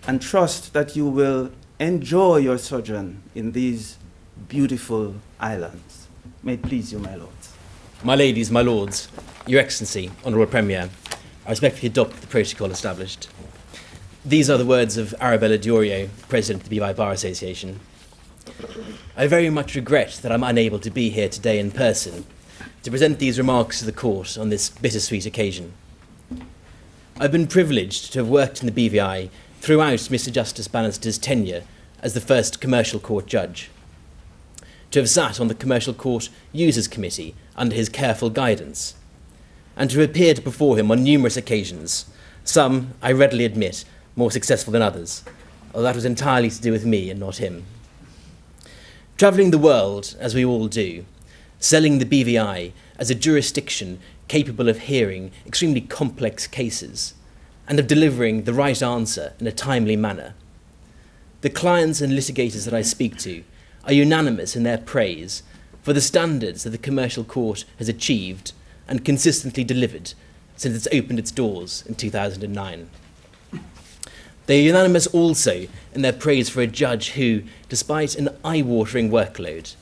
and trust that you will enjoy your sojourn in these beautiful islands. May it please you, my lords. My ladies, my lords, Your Excellency, Honourable Premier, I respectfully adopt the protocol established. These are the words of Arabella Diorio, President of the BVI Bar Association. I very much regret that I'm unable to be here today in person to present these remarks to the court on this bittersweet occasion. I've been privileged to have worked in the BVI throughout Mr. Justice Bannister's tenure as the first commercial court judge, to have sat on the Commercial Court Users Committee under his careful guidance, and to have appeared before him on numerous occasions, some, I readily admit, more successful than others, although that was entirely to do with me and not him. Travelling the world, as we all do, selling the BVI as a jurisdiction capable of hearing extremely complex cases and of delivering the right answer in a timely manner, the clients and litigators that I speak to are unanimous in their praise for the standards that the Commercial Court has achieved and consistently delivered since it's opened its doors in 2009. They are unanimous also in their praise for a judge who, despite an eye-watering workload,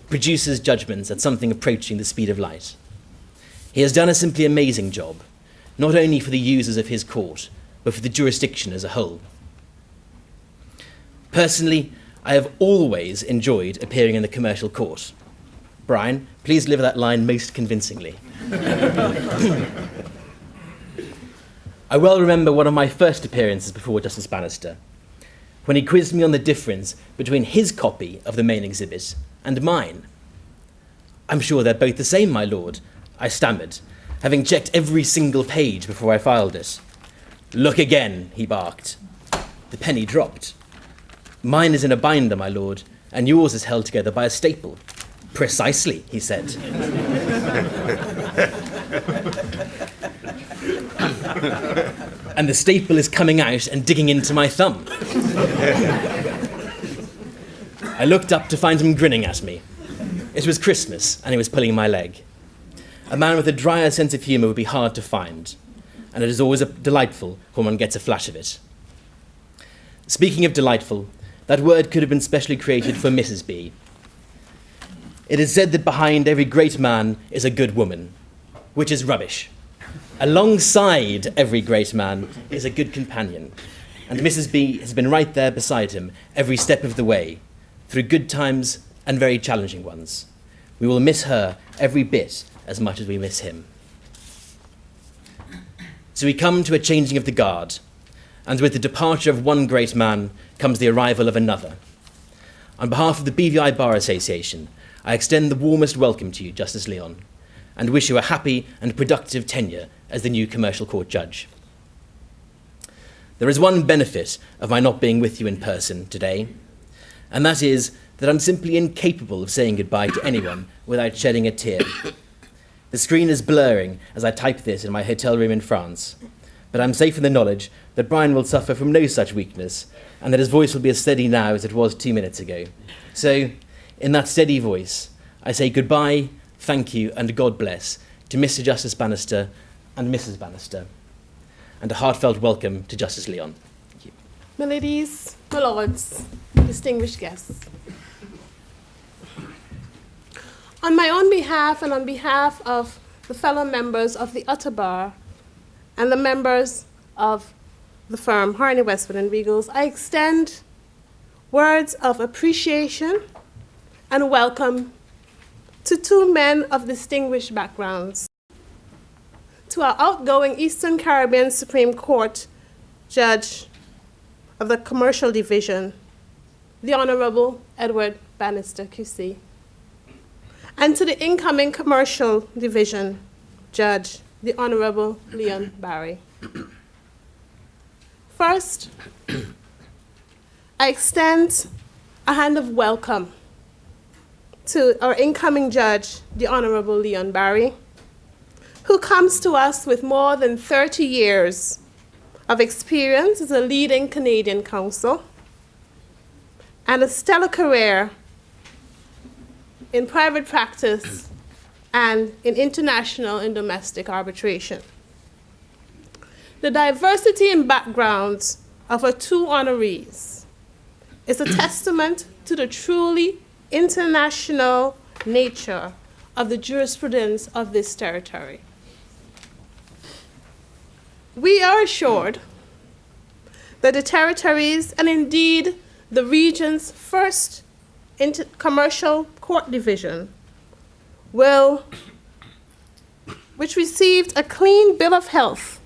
produces judgments at something approaching the speed of light. He has done a simply amazing job, not only for the users of his court, but for the jurisdiction as a whole. Personally, I have always enjoyed appearing in the Commercial Court. Brian, please deliver that line most convincingly. I well remember one of my first appearances before Justice Bannister, when he quizzed me on the difference between his copy of the main exhibit and mine. "I'm sure they're both the same, my lord," I stammered, having checked every single page before I filed it. "Look again," he barked. The penny dropped. "Mine is in a binder, my lord, and yours is held together by a staple." "Precisely," he said. "And the staple is coming out and digging into my thumb." I looked up to find him grinning at me. It was Christmas, and he was pulling my leg. A man with a drier sense of humour would be hard to find, and it is always delightful when one gets a flash of it. Speaking of delightful, that word could have been specially created for Mrs. B. It is said that behind every great man is a good woman, which is rubbish. Alongside every great man is a good companion, and Mrs. B has been right there beside him every step of the way, through good times and very challenging ones. We will miss her every bit as much as we miss him. So we come to a changing of the guard, and with the departure of one great man comes the arrival of another. On behalf of the BVI Bar Association, I extend the warmest welcome to you, Justice Leon, and wish you a happy and productive tenure as the new Commercial Court Judge. There is one benefit of my not being with you in person today, and that is that I'm simply incapable of saying goodbye to anyone without shedding a tear. The screen is blurring as I type this in my hotel room in France, but I'm safe in the knowledge that Brian will suffer from no such weakness, and that his voice will be as steady now as it was 2 minutes ago. So, in that steady voice, I say goodbye, thank you, and God bless to Mr. Justice Bannister and Mrs. Bannister, and a heartfelt welcome to Justice Leon. Thank you. My ladies, my lords, distinguished guests. On my own behalf and on behalf of the fellow members of the Utter Bar and the members of the firm Harney, Westwood and Regals, I extend words of appreciation and welcome to two men of distinguished backgrounds. To our outgoing Eastern Caribbean Supreme Court Judge of the Commercial Division, the Honorable Edward Bannister, QC. And to the incoming Commercial Division Judge, the Honorable Leon Barry. First, I extend a hand of welcome to our incoming judge, the Honorable Leon Barry, who comes to us with more than 30 years of experience as a leading Canadian counsel and a stellar career in private practice and in international and domestic arbitration. The diversity in backgrounds of our two honorees is a testament to the truly international nature of the jurisprudence of this territory. We are assured that the territories, and indeed the region's first commercial court division, which received a clean bill of health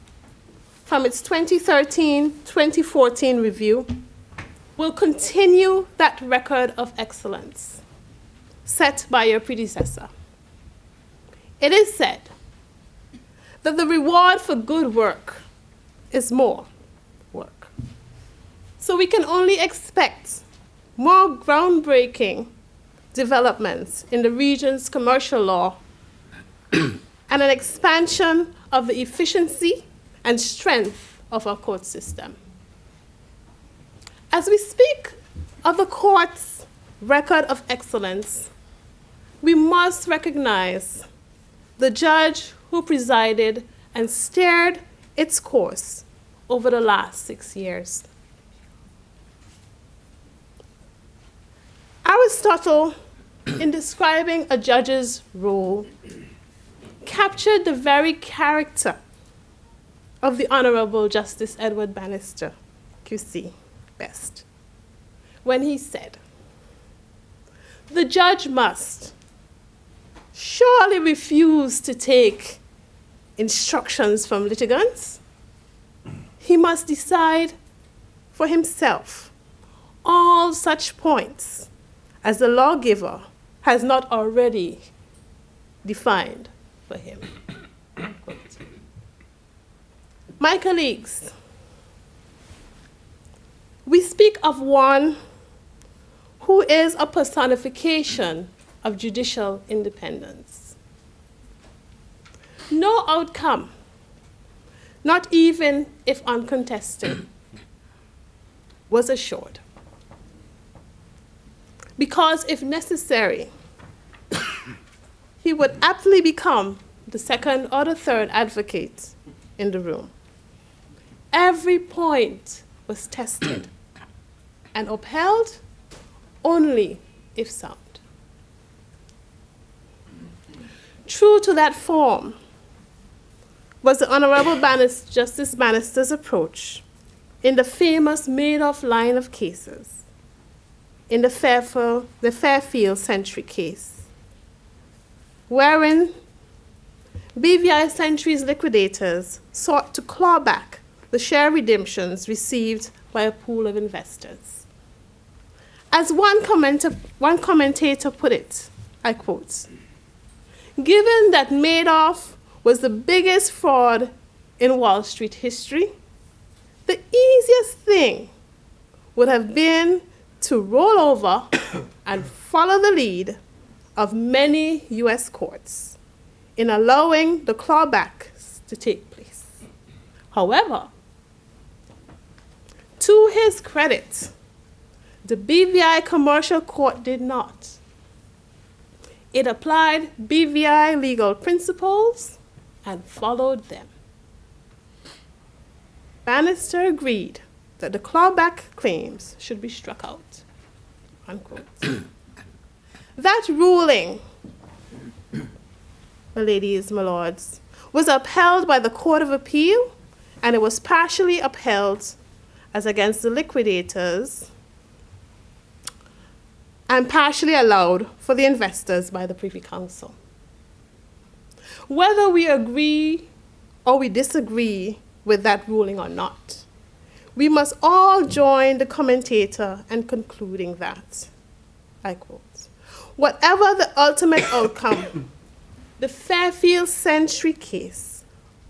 from its 2013-2014 review, will continue that record of excellence set by your predecessor. It is said that the reward for good work is more work. So we can only expect more groundbreaking developments in the region's commercial law and an expansion of the efficiency and strength of our court system. As we speak of the court's record of excellence, we must recognize the judge who presided and steered its course over the last 6 years. Aristotle, in describing a judge's role, captured the very character of the Honorable Justice Edward Bannister, QC, best, when he said, "The judge must surely refuse to take instructions from litigants. He must decide for himself all such points as the lawgiver has not already defined for him." My colleagues, we speak of one who is a personification of judicial independence. No outcome, not even if uncontested, was assured. Because if necessary, he would aptly become the second or the third advocate in the room. Every point was tested and upheld only if sound. True to that form was the Honorable Justice Bannister's approach in the famous Madoff line of cases, in the Fairfield Century case, wherein BVI Century's liquidators sought to claw back the share redemptions received by a pool of investors. As one commentator put it, I quote, "Given that Madoff was the biggest fraud in Wall Street history, the easiest thing would have been to roll over and follow the lead of many U.S. courts in allowing the clawbacks to take place." However, to his credit, the BVI Commercial Court did not. It applied BVI legal principles and followed them. Bannister agreed that the clawback claims should be struck out, unquote. That ruling, my ladies, my lords, was upheld by the Court of Appeal, and it was partially upheld as against the liquidators and partially allowed for the investors by the Privy Council. Whether we agree or we disagree with that ruling or not, we must all join the commentator in concluding that, I quote, "Whatever the ultimate outcome, the Fairfield Century case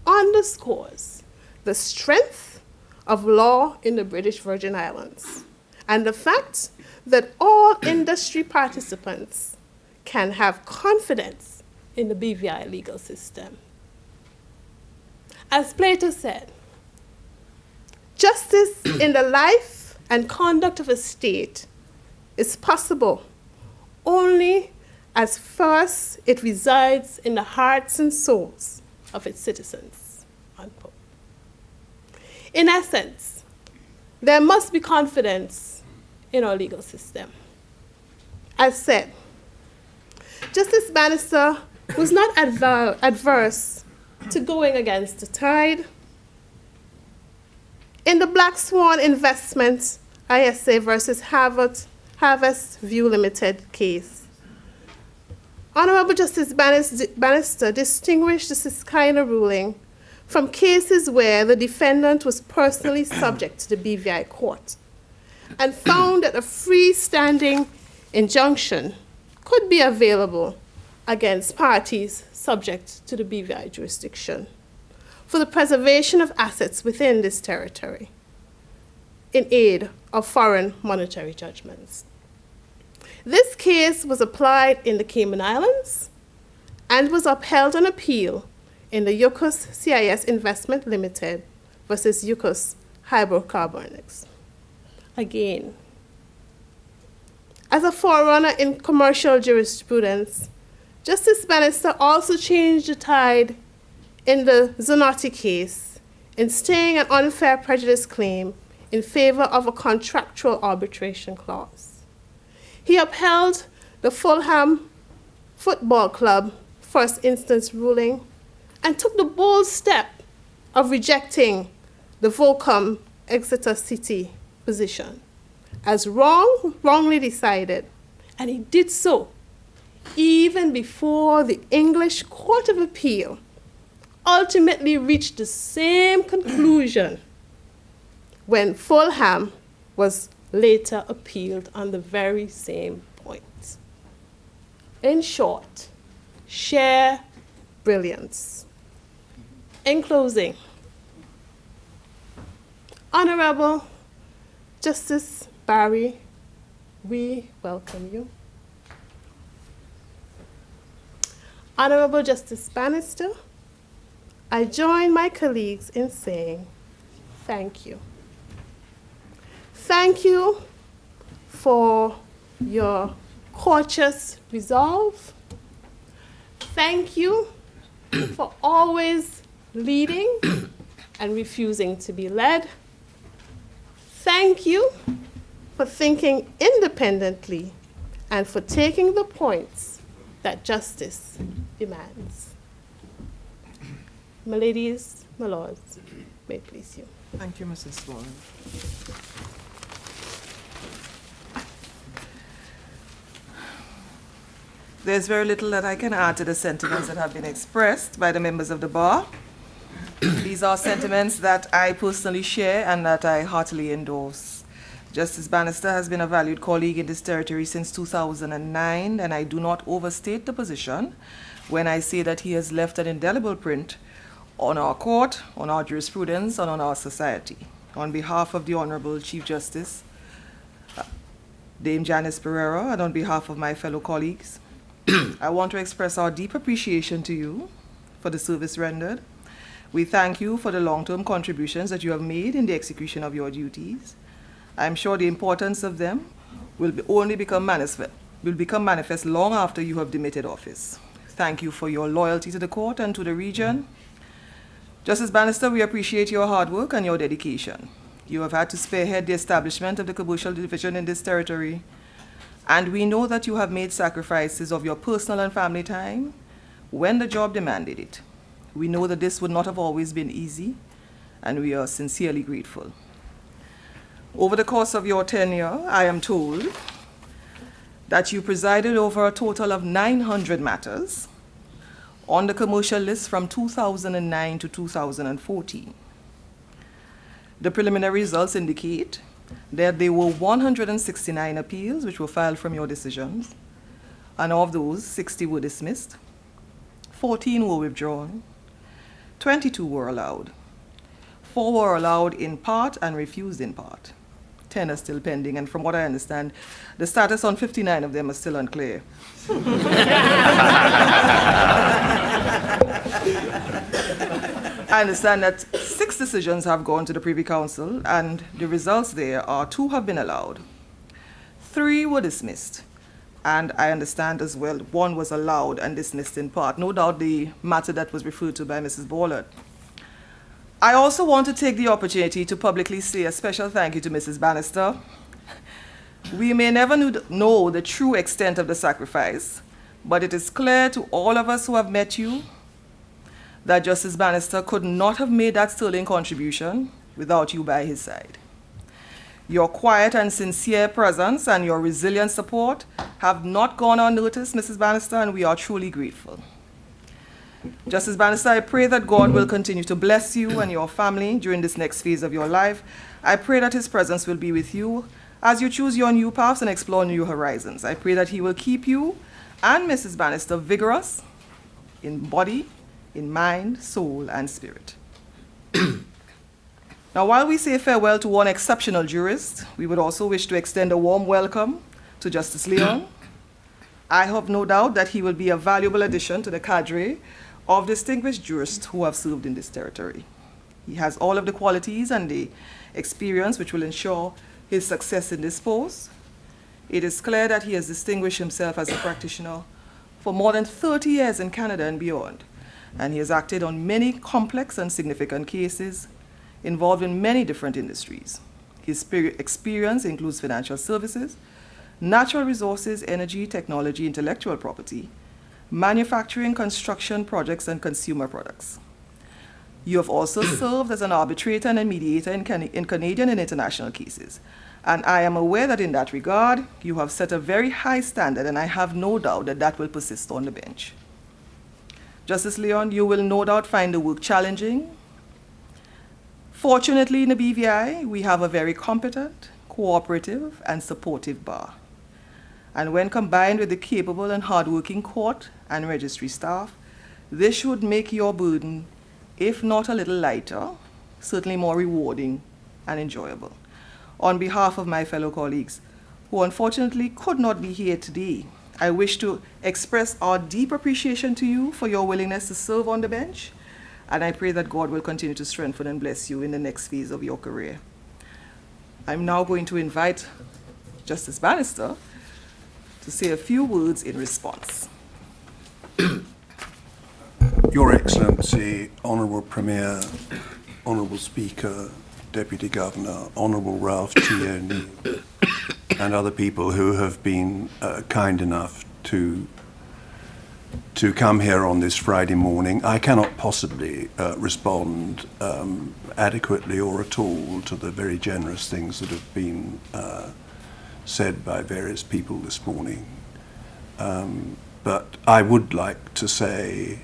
underscores the strength of law in the British Virgin Islands and the fact that all industry participants can have confidence in the BVI legal system. As Plato said, justice in the life and conduct of a state is possible only as first it resides in the hearts and souls of its citizens," unquote. In essence, there must be confidence in our legal system. As said, Justice Bannister was not adverse to going against the tide. In the Black Swan Investment ISA versus Harvest View Limited case, Honorable Justice Bannister distinguished the Siskina ruling from cases where the defendant was personally subject to the BVI court and found that a freestanding injunction could be available against parties subject to the BVI jurisdiction for the preservation of assets within this territory in aid of foreign monetary judgments. This case was applied in the Cayman Islands and was upheld on appeal in the Yukos CIS Investment Limited versus Yukos Hydrocarbons. Again, as a forerunner in commercial jurisprudence, Justice Bannister also changed the tide in the Zanotti case in staying an unfair prejudice claim in favor of a contractual arbitration clause. He upheld the Fulham Football Club first instance ruling and took the bold step of rejecting the Volcom Exeter City position as wrongly decided, and he did so even before the English Court of Appeal ultimately reached the same conclusion when Fulham was later appealed on the very same point. In short, sheer brilliance. In closing, Honorable Justice Barry, we welcome you. Honorable Justice Bannister, I join my colleagues in saying thank you. Thank you for your courteous resolve. Thank you for always leading and refusing to be led. Thank you for thinking independently and for taking the points that justice demands. My ladies, my lords, may it please you. Thank you, Mrs. Swan. There's very little that I can add to the sentiments that have been expressed by the members of the bar. These are sentiments that I personally share and that I heartily endorse. Justice Bannister has been a valued colleague in this territory since 2009, and I do not overstate the position when I say that he has left an indelible print on our court, on our jurisprudence, and on our society. On behalf of the Honorable Chief Justice, Dame Janice Pereira, and on behalf of my fellow colleagues, I want to express our deep appreciation to you for the service rendered. We thank you for the long-term contributions that you have made in the execution of your duties. I'm sure the importance of them will become manifest long after you have demitted office. Thank you for your loyalty to the court and to the region. Justice Bannister, we appreciate your hard work and your dedication. You have had to spearhead the establishment of the commercial division in this territory, and we know that you have made sacrifices of your personal and family time when the job demanded it. We know that this would not have always been easy, and we are sincerely grateful. Over the course of your tenure, I am told that you presided over a total of 900 matters on the commercial list from 2009 to 2014. The preliminary results indicate that there were 169 appeals which were filed from your decisions, and of those, 60 were dismissed, 14 were withdrawn, 22 were allowed, 4 were allowed in part and refused in part. 10 are still pending, and from what I understand, the status on 59 of them is still unclear. I understand that 6 decisions have gone to the Privy Council, and the results there are 2 have been allowed, 3 were dismissed, and I understand as well 1 was allowed and dismissed in part. No doubt the matter that was referred to by Mrs. Borlett. I also want to take the opportunity to publicly say a special thank you to Mrs. Bannister. We may never know the true extent of the sacrifice, but it is clear to all of us who have met you that Justice Bannister could not have made that sterling contribution without you by his side. Your quiet and sincere presence and your resilient support have not gone unnoticed, Mrs. Bannister, and we are truly grateful. Justice Bannister, I pray that God will continue to bless you and your family during this next phase of your life. I pray that his presence will be with you as you choose your new paths and explore new horizons. I pray that he will keep you and Mrs. Bannister vigorous in body, in mind, soul, and spirit. Now, while we say farewell to one exceptional jurist, we would also wish to extend a warm welcome to Justice Leon. I have no doubt that he will be a valuable addition to the cadre of distinguished jurists who have served in this territory. He has all of the qualities and the experience which will ensure his success in this post. It is clear that he has distinguished himself as a practitioner for more than 30 years in Canada and beyond, and he has acted on many complex and significant cases involved in many different industries. His experience includes financial services, natural resources, energy, technology, intellectual property, manufacturing, construction projects, and consumer products. You have also served as an arbitrator and a mediator in Canadian and international cases. And I am aware that in that regard, you have set a very high standard, and I have no doubt that that will persist on the bench. Justice Leon, you will no doubt find the work challenging. Fortunately, in the BVI, we have a very competent, cooperative, and supportive bar. And when combined with the capable and hardworking court and registry staff, this should make your burden, if not a little lighter, certainly more rewarding and enjoyable. On behalf of my fellow colleagues, who unfortunately could not be here today, I wish to express our deep appreciation to you for your willingness to serve on the bench, and I pray that God will continue to strengthen and bless you in the next phase of your career. I'm now going to invite Justice Bannister to say a few words in response. Your Excellency, Honourable Premier, Honourable Speaker, Deputy Governor, Honourable Ralph T. O'Neill, and other people who have been kind enough to come here on this Friday morning. I cannot possibly respond adequately or at all to the very generous things that have been said by various people this morning. but I would like to say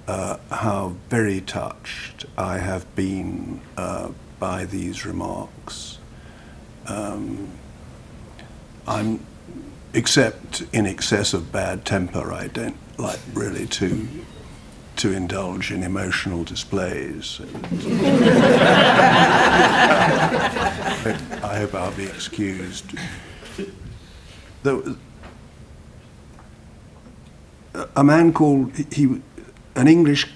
how very touched I have been by these remarks. I'm, except in excess of bad temper, I don't like really to indulge in emotional displays. I hope I'll be excused. A man called, an English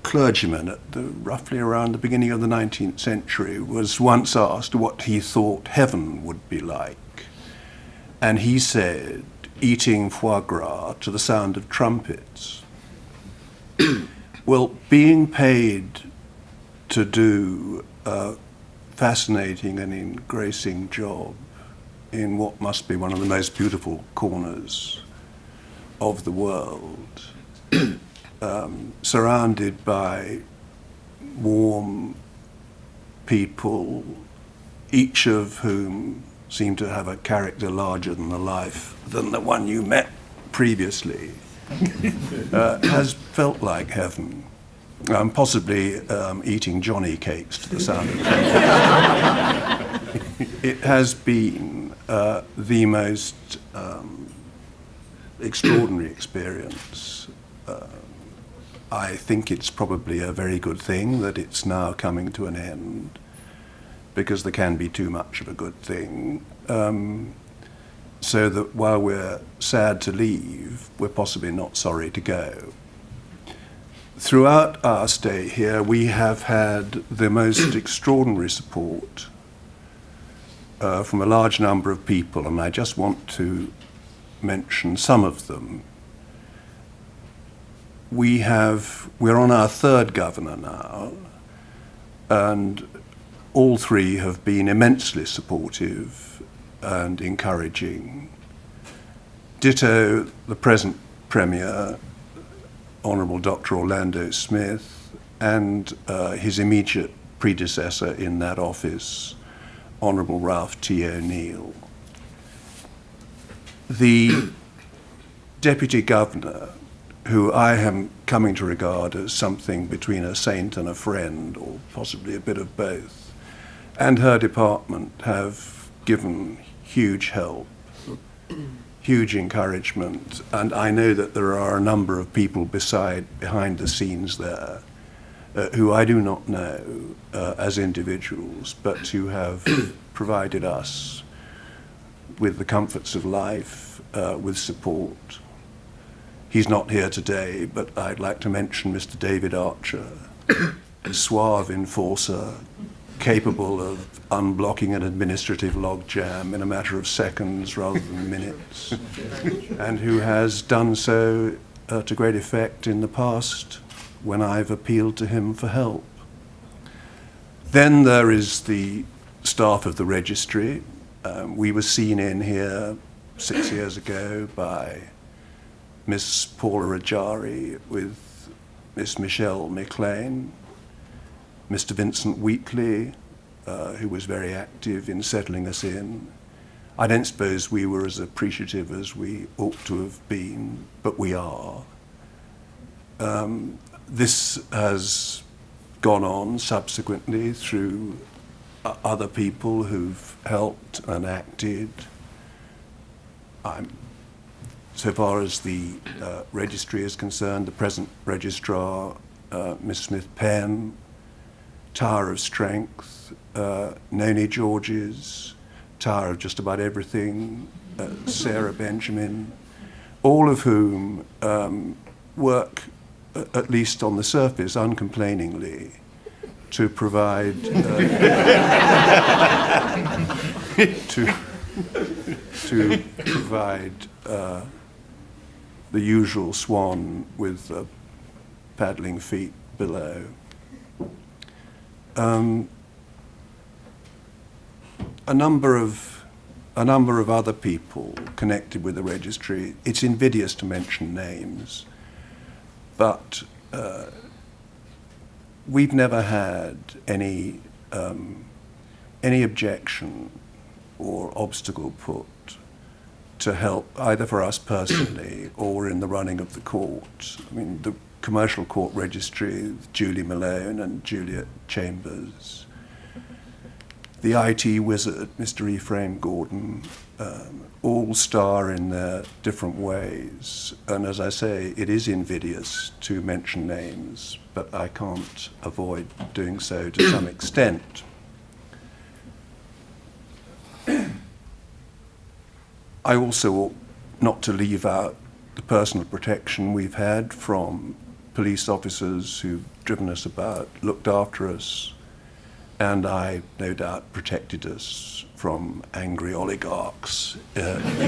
clergyman at roughly around the beginning of the 19th century was once asked what he thought heaven would be like. And he said, eating foie gras to the sound of trumpets. Well, being paid to do a fascinating and engrossing job in what must be one of the most beautiful corners of the world, surrounded by warm people, each of whom seemed to have a character larger than the life than the one you met previously, has felt like heaven. Possibly eating Johnny cakes to the sound of trumpets. It has been the most extraordinary experience. I think it's probably a very good thing that it's now coming to an end, because there can be too much of a good thing. So that while we're sad to leave, we're possibly not sorry to go. Throughout our stay here, we have had the most extraordinary support from a large number of people, and I just want to mention some of them. We're on our third governor now, and all three have been immensely supportive and encouraging. Ditto the present Premier, Honourable Dr. Orlando Smith, and his immediate predecessor in that office, Honourable Ralph T. O'Neill. The Deputy Governor, who I am coming to regard as something between a saint and a friend, or possibly a bit of both, and her department have given huge help, huge encouragement, and I know that there are a number of people behind the scenes there who I do not know as individuals, but who have provided us with the comforts of life, with support. He's not here today, but I'd like to mention Mr. David Archer, a suave enforcer, capable of unblocking an administrative logjam in a matter of seconds rather than minutes, and who has done so to great effect in the past when I've appealed to him for help. Then there is the staff of the registry. We were seen in here 6 years ago by Miss Paula Rajari with Miss Michelle McLean, Mr. Vincent Wheatley, who was very active in settling us in. I don't suppose we were as appreciative as we ought to have been, but we are. This has gone on subsequently through other people who've helped and acted. So far as the registry is concerned, the present registrar, Miss Smith-Penn, Tower of Strength, Noni Georges, Tower of just about everything, Sarah Benjamin, all of whom work, at least on the surface, uncomplainingly, to provide to provide the usual swan with paddling feet below. A number of other people connected with the registry. It's invidious to mention names, but we've never had any objection or obstacle put to help either for us personally or in the running of the court. I mean, the commercial court registry, Julie Malone and Juliet Chambers, the IT wizard, Mr. Ephraim Gordon, all star in their different ways. And as I say, it is invidious to mention names, but I can't avoid doing so to some extent. I also ought not to leave out the personal protection we've had from police officers who've driven us about, looked after us, and I, no doubt, protected us from angry oligarchs in the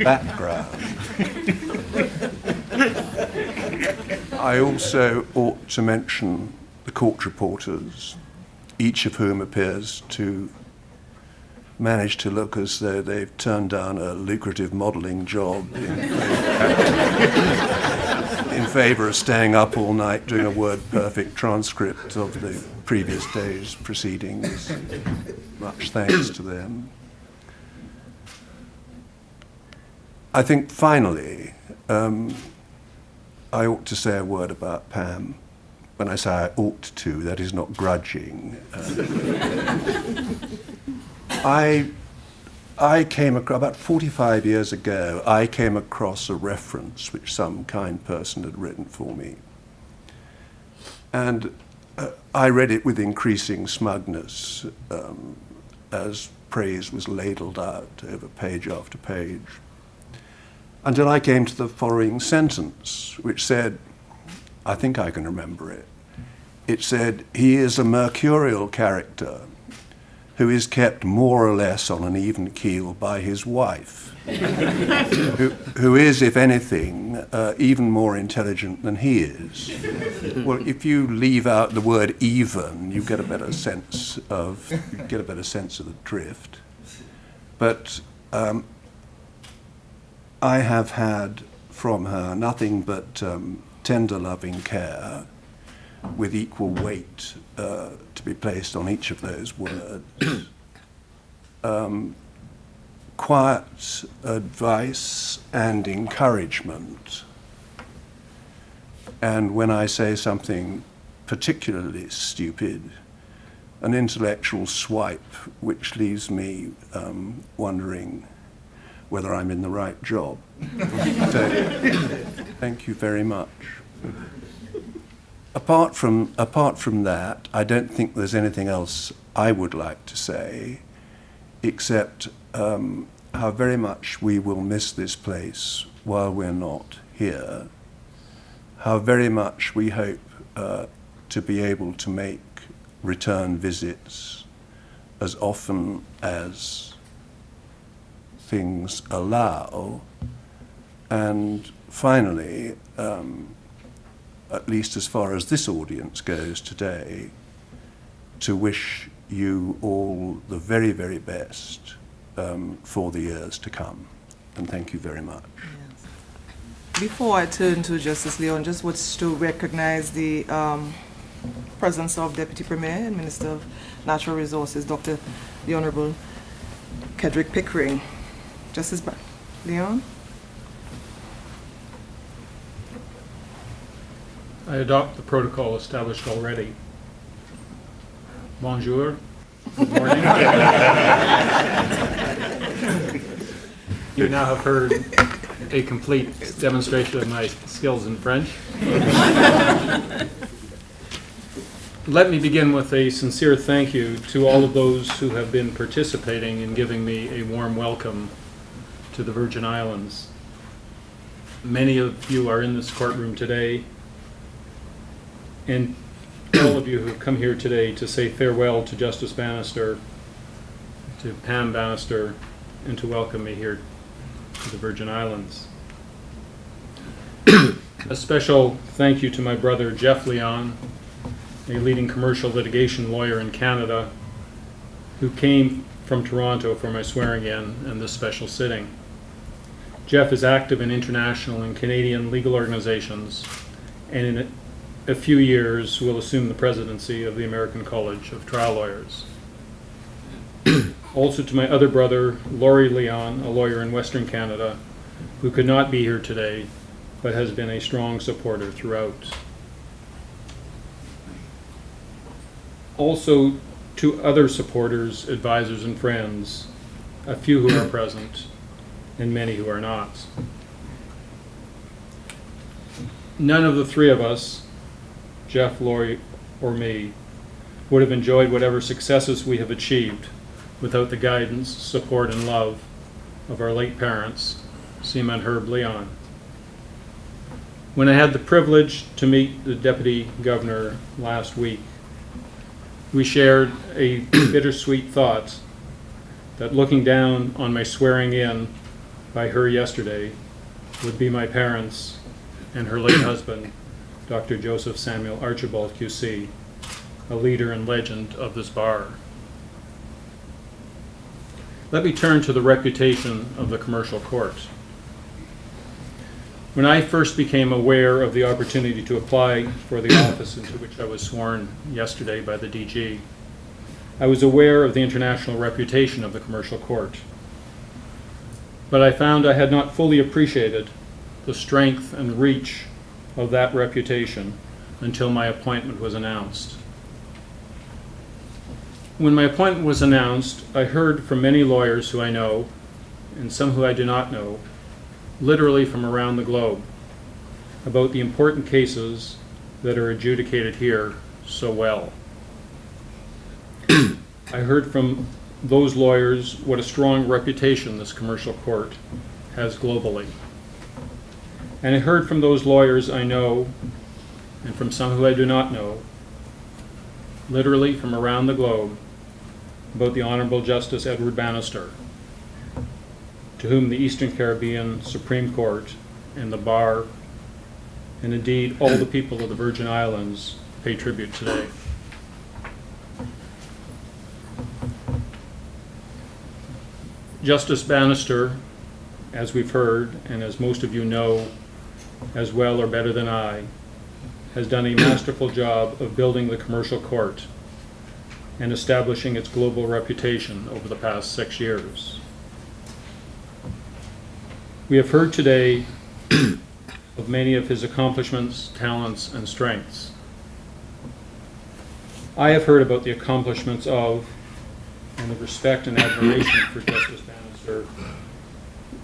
background. I also ought to mention the court reporters, each of whom appears to manage to look as though they've turned down a lucrative modelling job in favour of staying up all night doing a word-perfect transcript of the previous day's proceedings. Much thanks to them. I think finally, I ought to say a word about Pam. When I say I ought to, that is not grudging. I came across, about 45 years ago, I came across a reference which some kind person had written for me. And I read it with increasing smugness as praise was ladled out over page after page, until I came to the following sentence, which said, I think I can remember it. It said, "He is a mercurial character who is kept more or less on an even keel by his wife, who is, if anything, even more intelligent than he is." Well, if you leave out the word "even," you get a better sense of the drift. But I have had from her nothing but tender, loving care, with equal weight to be placed on each of those words. Quiet advice and encouragement. And when I say something particularly stupid, an intellectual swipe which leaves me wondering whether I'm in the right job. So, thank you very much. Apart from that, I don't think there's anything else I would like to say, except how very much we will miss this place while we're not here, how very much we hope to be able to make return visits as often as things allow, and finally, at least as far as this audience goes today, to wish you all the very, very best for the years to come. And thank you very much. Yes. Before I turn to Justice Leon, just wants to recognize the presence of Deputy Premier and Minister of Natural Resources, Dr. the Honorable Kedrick Pickering. Justice Leon? I adopt the protocol established already. Bonjour. Good morning. You now have heard a complete demonstration of my skills in French. Let me begin with a sincere thank you to all of those who have been participating in giving me a warm welcome to the Virgin Islands. Many of you are in this courtroom today, and all of you who have come here today to say farewell to Justice Bannister, to Pam Bannister, and to welcome me here to the Virgin Islands. A special thank you to my brother Jeff Leon, a leading commercial litigation lawyer in Canada, who came from Toronto for my swearing-in and this special sitting. Jeff is active in international and Canadian legal organizations, and in a few years will assume the presidency of the American College of Trial Lawyers. Also to my other brother, Laurie Leon, a lawyer in Western Canada, who could not be here today, but has been a strong supporter throughout. Also to other supporters, advisors, and friends, a few who are present, and many who are not. None of the three of us, Jeff, Laurie, or me, would have enjoyed whatever successes we have achieved without the guidance, support, and love of our late parents, Seaman Herb Leon. When I had the privilege to meet the Deputy Governor last week, we shared a bittersweet thought that looking down on my swearing in by her yesterday would be my parents and her late husband, Dr. Joseph Samuel Archibald QC, a leader and legend of this bar. Let me turn to the reputation of the commercial court. When I first became aware of the opportunity to apply for the office into which I was sworn yesterday by the DG, I was aware of the international reputation of the commercial court. But I found I had not fully appreciated the strength and reach of that reputation until my appointment was announced. When my appointment was announced, I heard from many lawyers who I know, and some who I do not know, literally from around the globe, about the important cases that are adjudicated here so well. I heard from those lawyers what a strong reputation this commercial court has globally. And I heard from those lawyers I know, and from some who I do not know, literally from around the globe, about the Honorable Justice Edward Bannister, to whom the Eastern Caribbean Supreme Court and the Bar, and indeed all the people of the Virgin Islands, pay tribute today. Justice Bannister, as we've heard, and as most of you know as well or better than I, has done a masterful job of building the commercial court and establishing its global reputation over the past 6 years. We have heard today of many of his accomplishments, talents, and strengths. I have heard about the accomplishments of and the respect and admiration for Justice Bannister,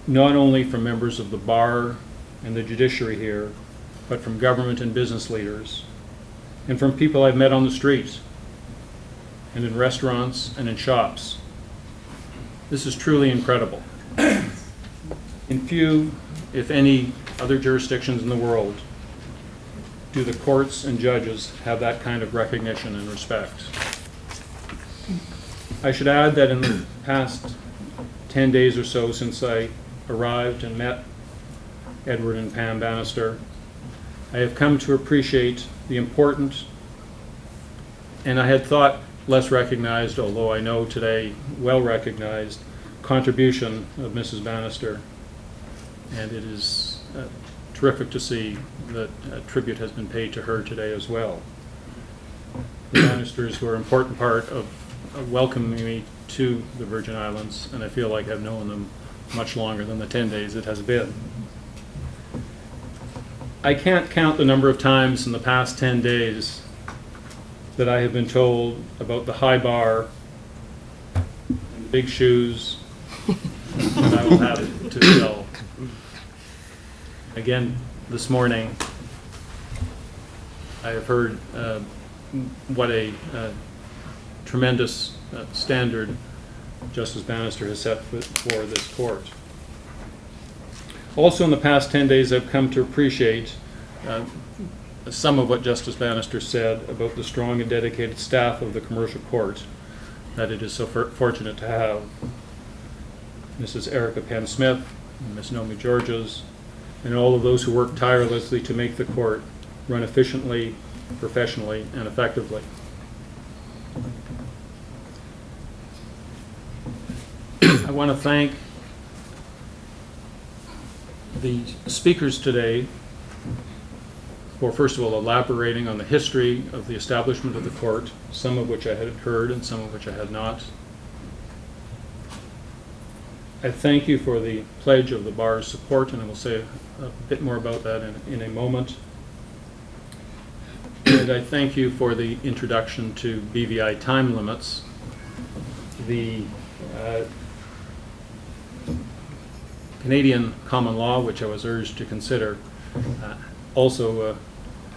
not only from members of the bar and the judiciary here, but from government and business leaders, and from people I've met on the streets, and in restaurants and in shops. This is truly incredible. In few, if any, other jurisdictions in the world do the courts and judges have that kind of recognition and respect. I should add that in the past 10 days or so since I arrived and met Edward and Pam Bannister, I have come to appreciate the important, and I had thought less recognized, although I know today well recognized, contribution of Mrs. Bannister. And it is terrific to see that a tribute has been paid to her today as well. The Bannisters were an important part of welcoming me to the Virgin Islands, and I feel like I've known them much longer than the 10 days it has been. I can't count the number of times in the past 10 days that I have been told about the high bar, and the big shoes, that I will have to fill. Again, this morning, I have heard what a tremendous standard Justice Bannister has set for this court. Also, in the past 10 days, I've come to appreciate some of what Justice Bannister said about the strong and dedicated staff of the commercial court that it is so fortunate to have. Mrs. Erica Penn Smith, Ms. Nomi Georges, and all of those who work tirelessly to make the court run efficiently, professionally, and effectively. I want to thank the speakers today for, first of all, elaborating on the history of the establishment of the court, some of which I had heard and some of which I had not. I thank you for the pledge of the bar's support, and I will say a bit more about that in a moment. And I thank you for the introduction to BVI time limits. The Canadian common law, which I was urged to consider, also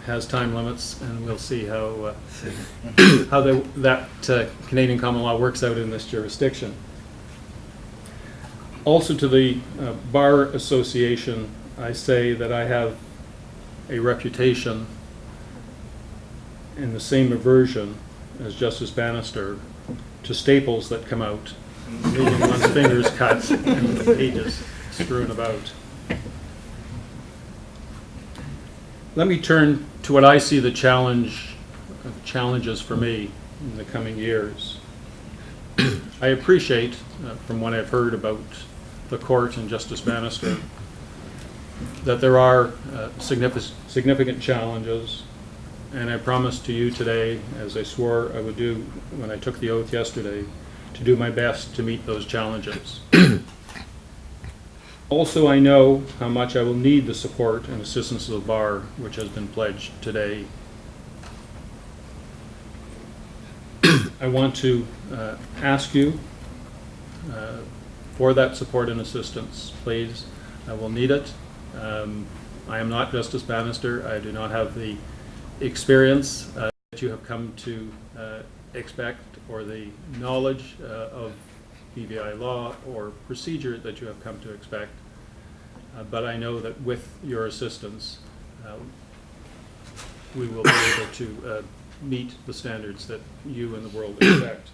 has time limits, and we'll see how that Canadian common law works out in this jurisdiction. Also, to the Bar Association, I say that I have a reputation in the same aversion as Justice Bannister to staples that come out, leaving one's fingers cut and pages strewn about. Let me turn to what I see the challenges for me in the coming years. I appreciate, from what I've heard about the court and Justice Bannister, that there are significant challenges, and I promised to you today, as I swore I would do when I took the oath yesterday, to do my best to meet those challenges. Also, I know how much I will need the support and assistance of the bar, which has been pledged today. I want to ask you for that support and assistance, please. I will need it. I am not Justice Bannister. I do not have the experience that you have come to expect, or the knowledge of BVI law or procedure that you have come to expect. But I know that with your assistance, we will be able to meet the standards that you and the world expect.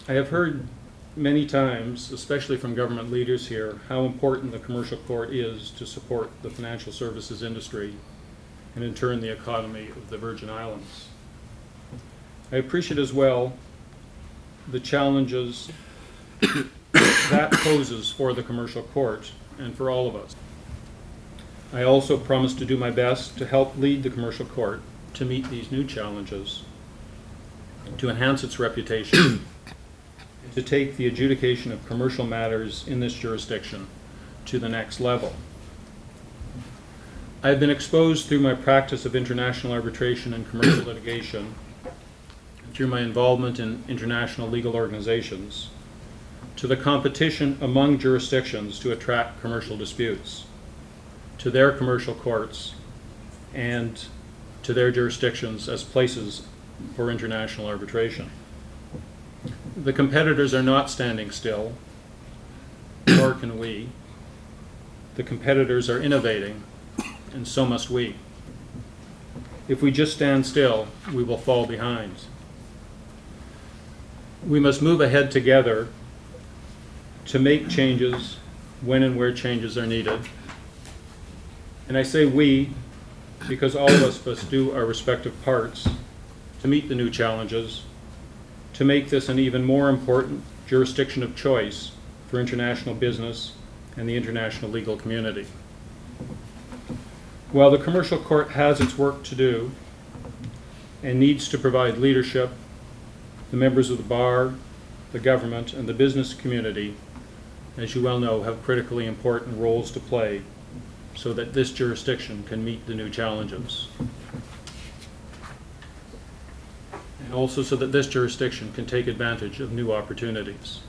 I have heard many times, especially from government leaders here, how important the commercial court is to support the financial services industry and in turn the economy of the Virgin Islands. I appreciate as well the challenges that poses for the commercial court and for all of us. I also promise to do my best to help lead the commercial court to meet these new challenges, to enhance its reputation, to take the adjudication of commercial matters in this jurisdiction to the next level. I have been exposed through my practice of international arbitration and commercial litigation, through my involvement in international legal organizations, to the competition among jurisdictions to attract commercial disputes, to their commercial courts, and to their jurisdictions as places for international arbitration. The competitors are not standing still, nor can we. The competitors are innovating, and so must we. If we just stand still, we will fall behind. We must move ahead together to make changes when and where changes are needed. And I say we because all of us must do our respective parts to meet the new challenges, to make this an even more important jurisdiction of choice for international business and the international legal community. While the commercial court has its work to do and needs to provide leadership, the members of the bar, the government, and the business community, as you well know, have critically important roles to play so that this jurisdiction can meet the new challenges. And also so that this jurisdiction can take advantage of new opportunities.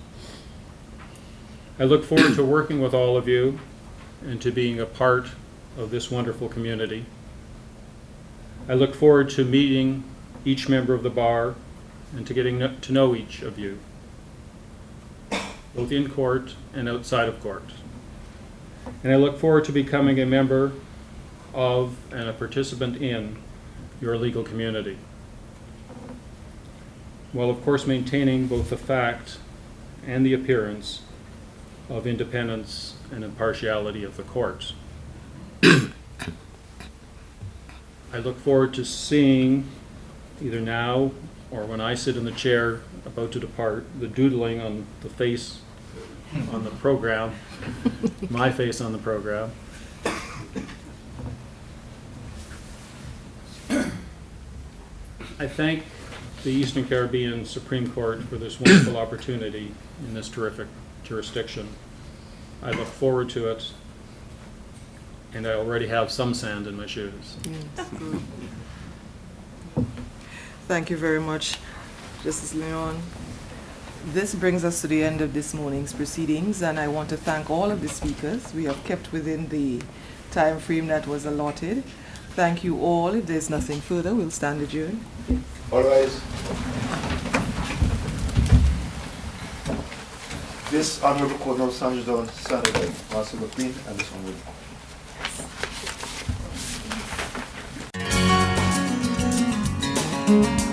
I look forward to working with all of you and to being a part of this wonderful community. I look forward to meeting each member of the bar and to getting to know each of you, both in court and outside of court. And I look forward to becoming a member of and a participant in your legal community, while of course maintaining both the fact and the appearance of independence and impartiality of the court. I look forward to seeing, either now or when I sit in the chair about to depart, the doodling on the face on the program, my face on the program. I thank the Eastern Caribbean Supreme Court for this wonderful opportunity in this terrific jurisdiction. I look forward to it, and I already have some sand in my shoes. Yes, good. Thank you very much, Justice Leon. This brings us to the end of this morning's proceedings, and I want to thank all of the speakers. We have kept within the time frame that was allotted. Thank you all. If there's nothing further, we'll stand adjourned. All rise. This honorable court now stands down Saturday. Master McQueen and this honorable.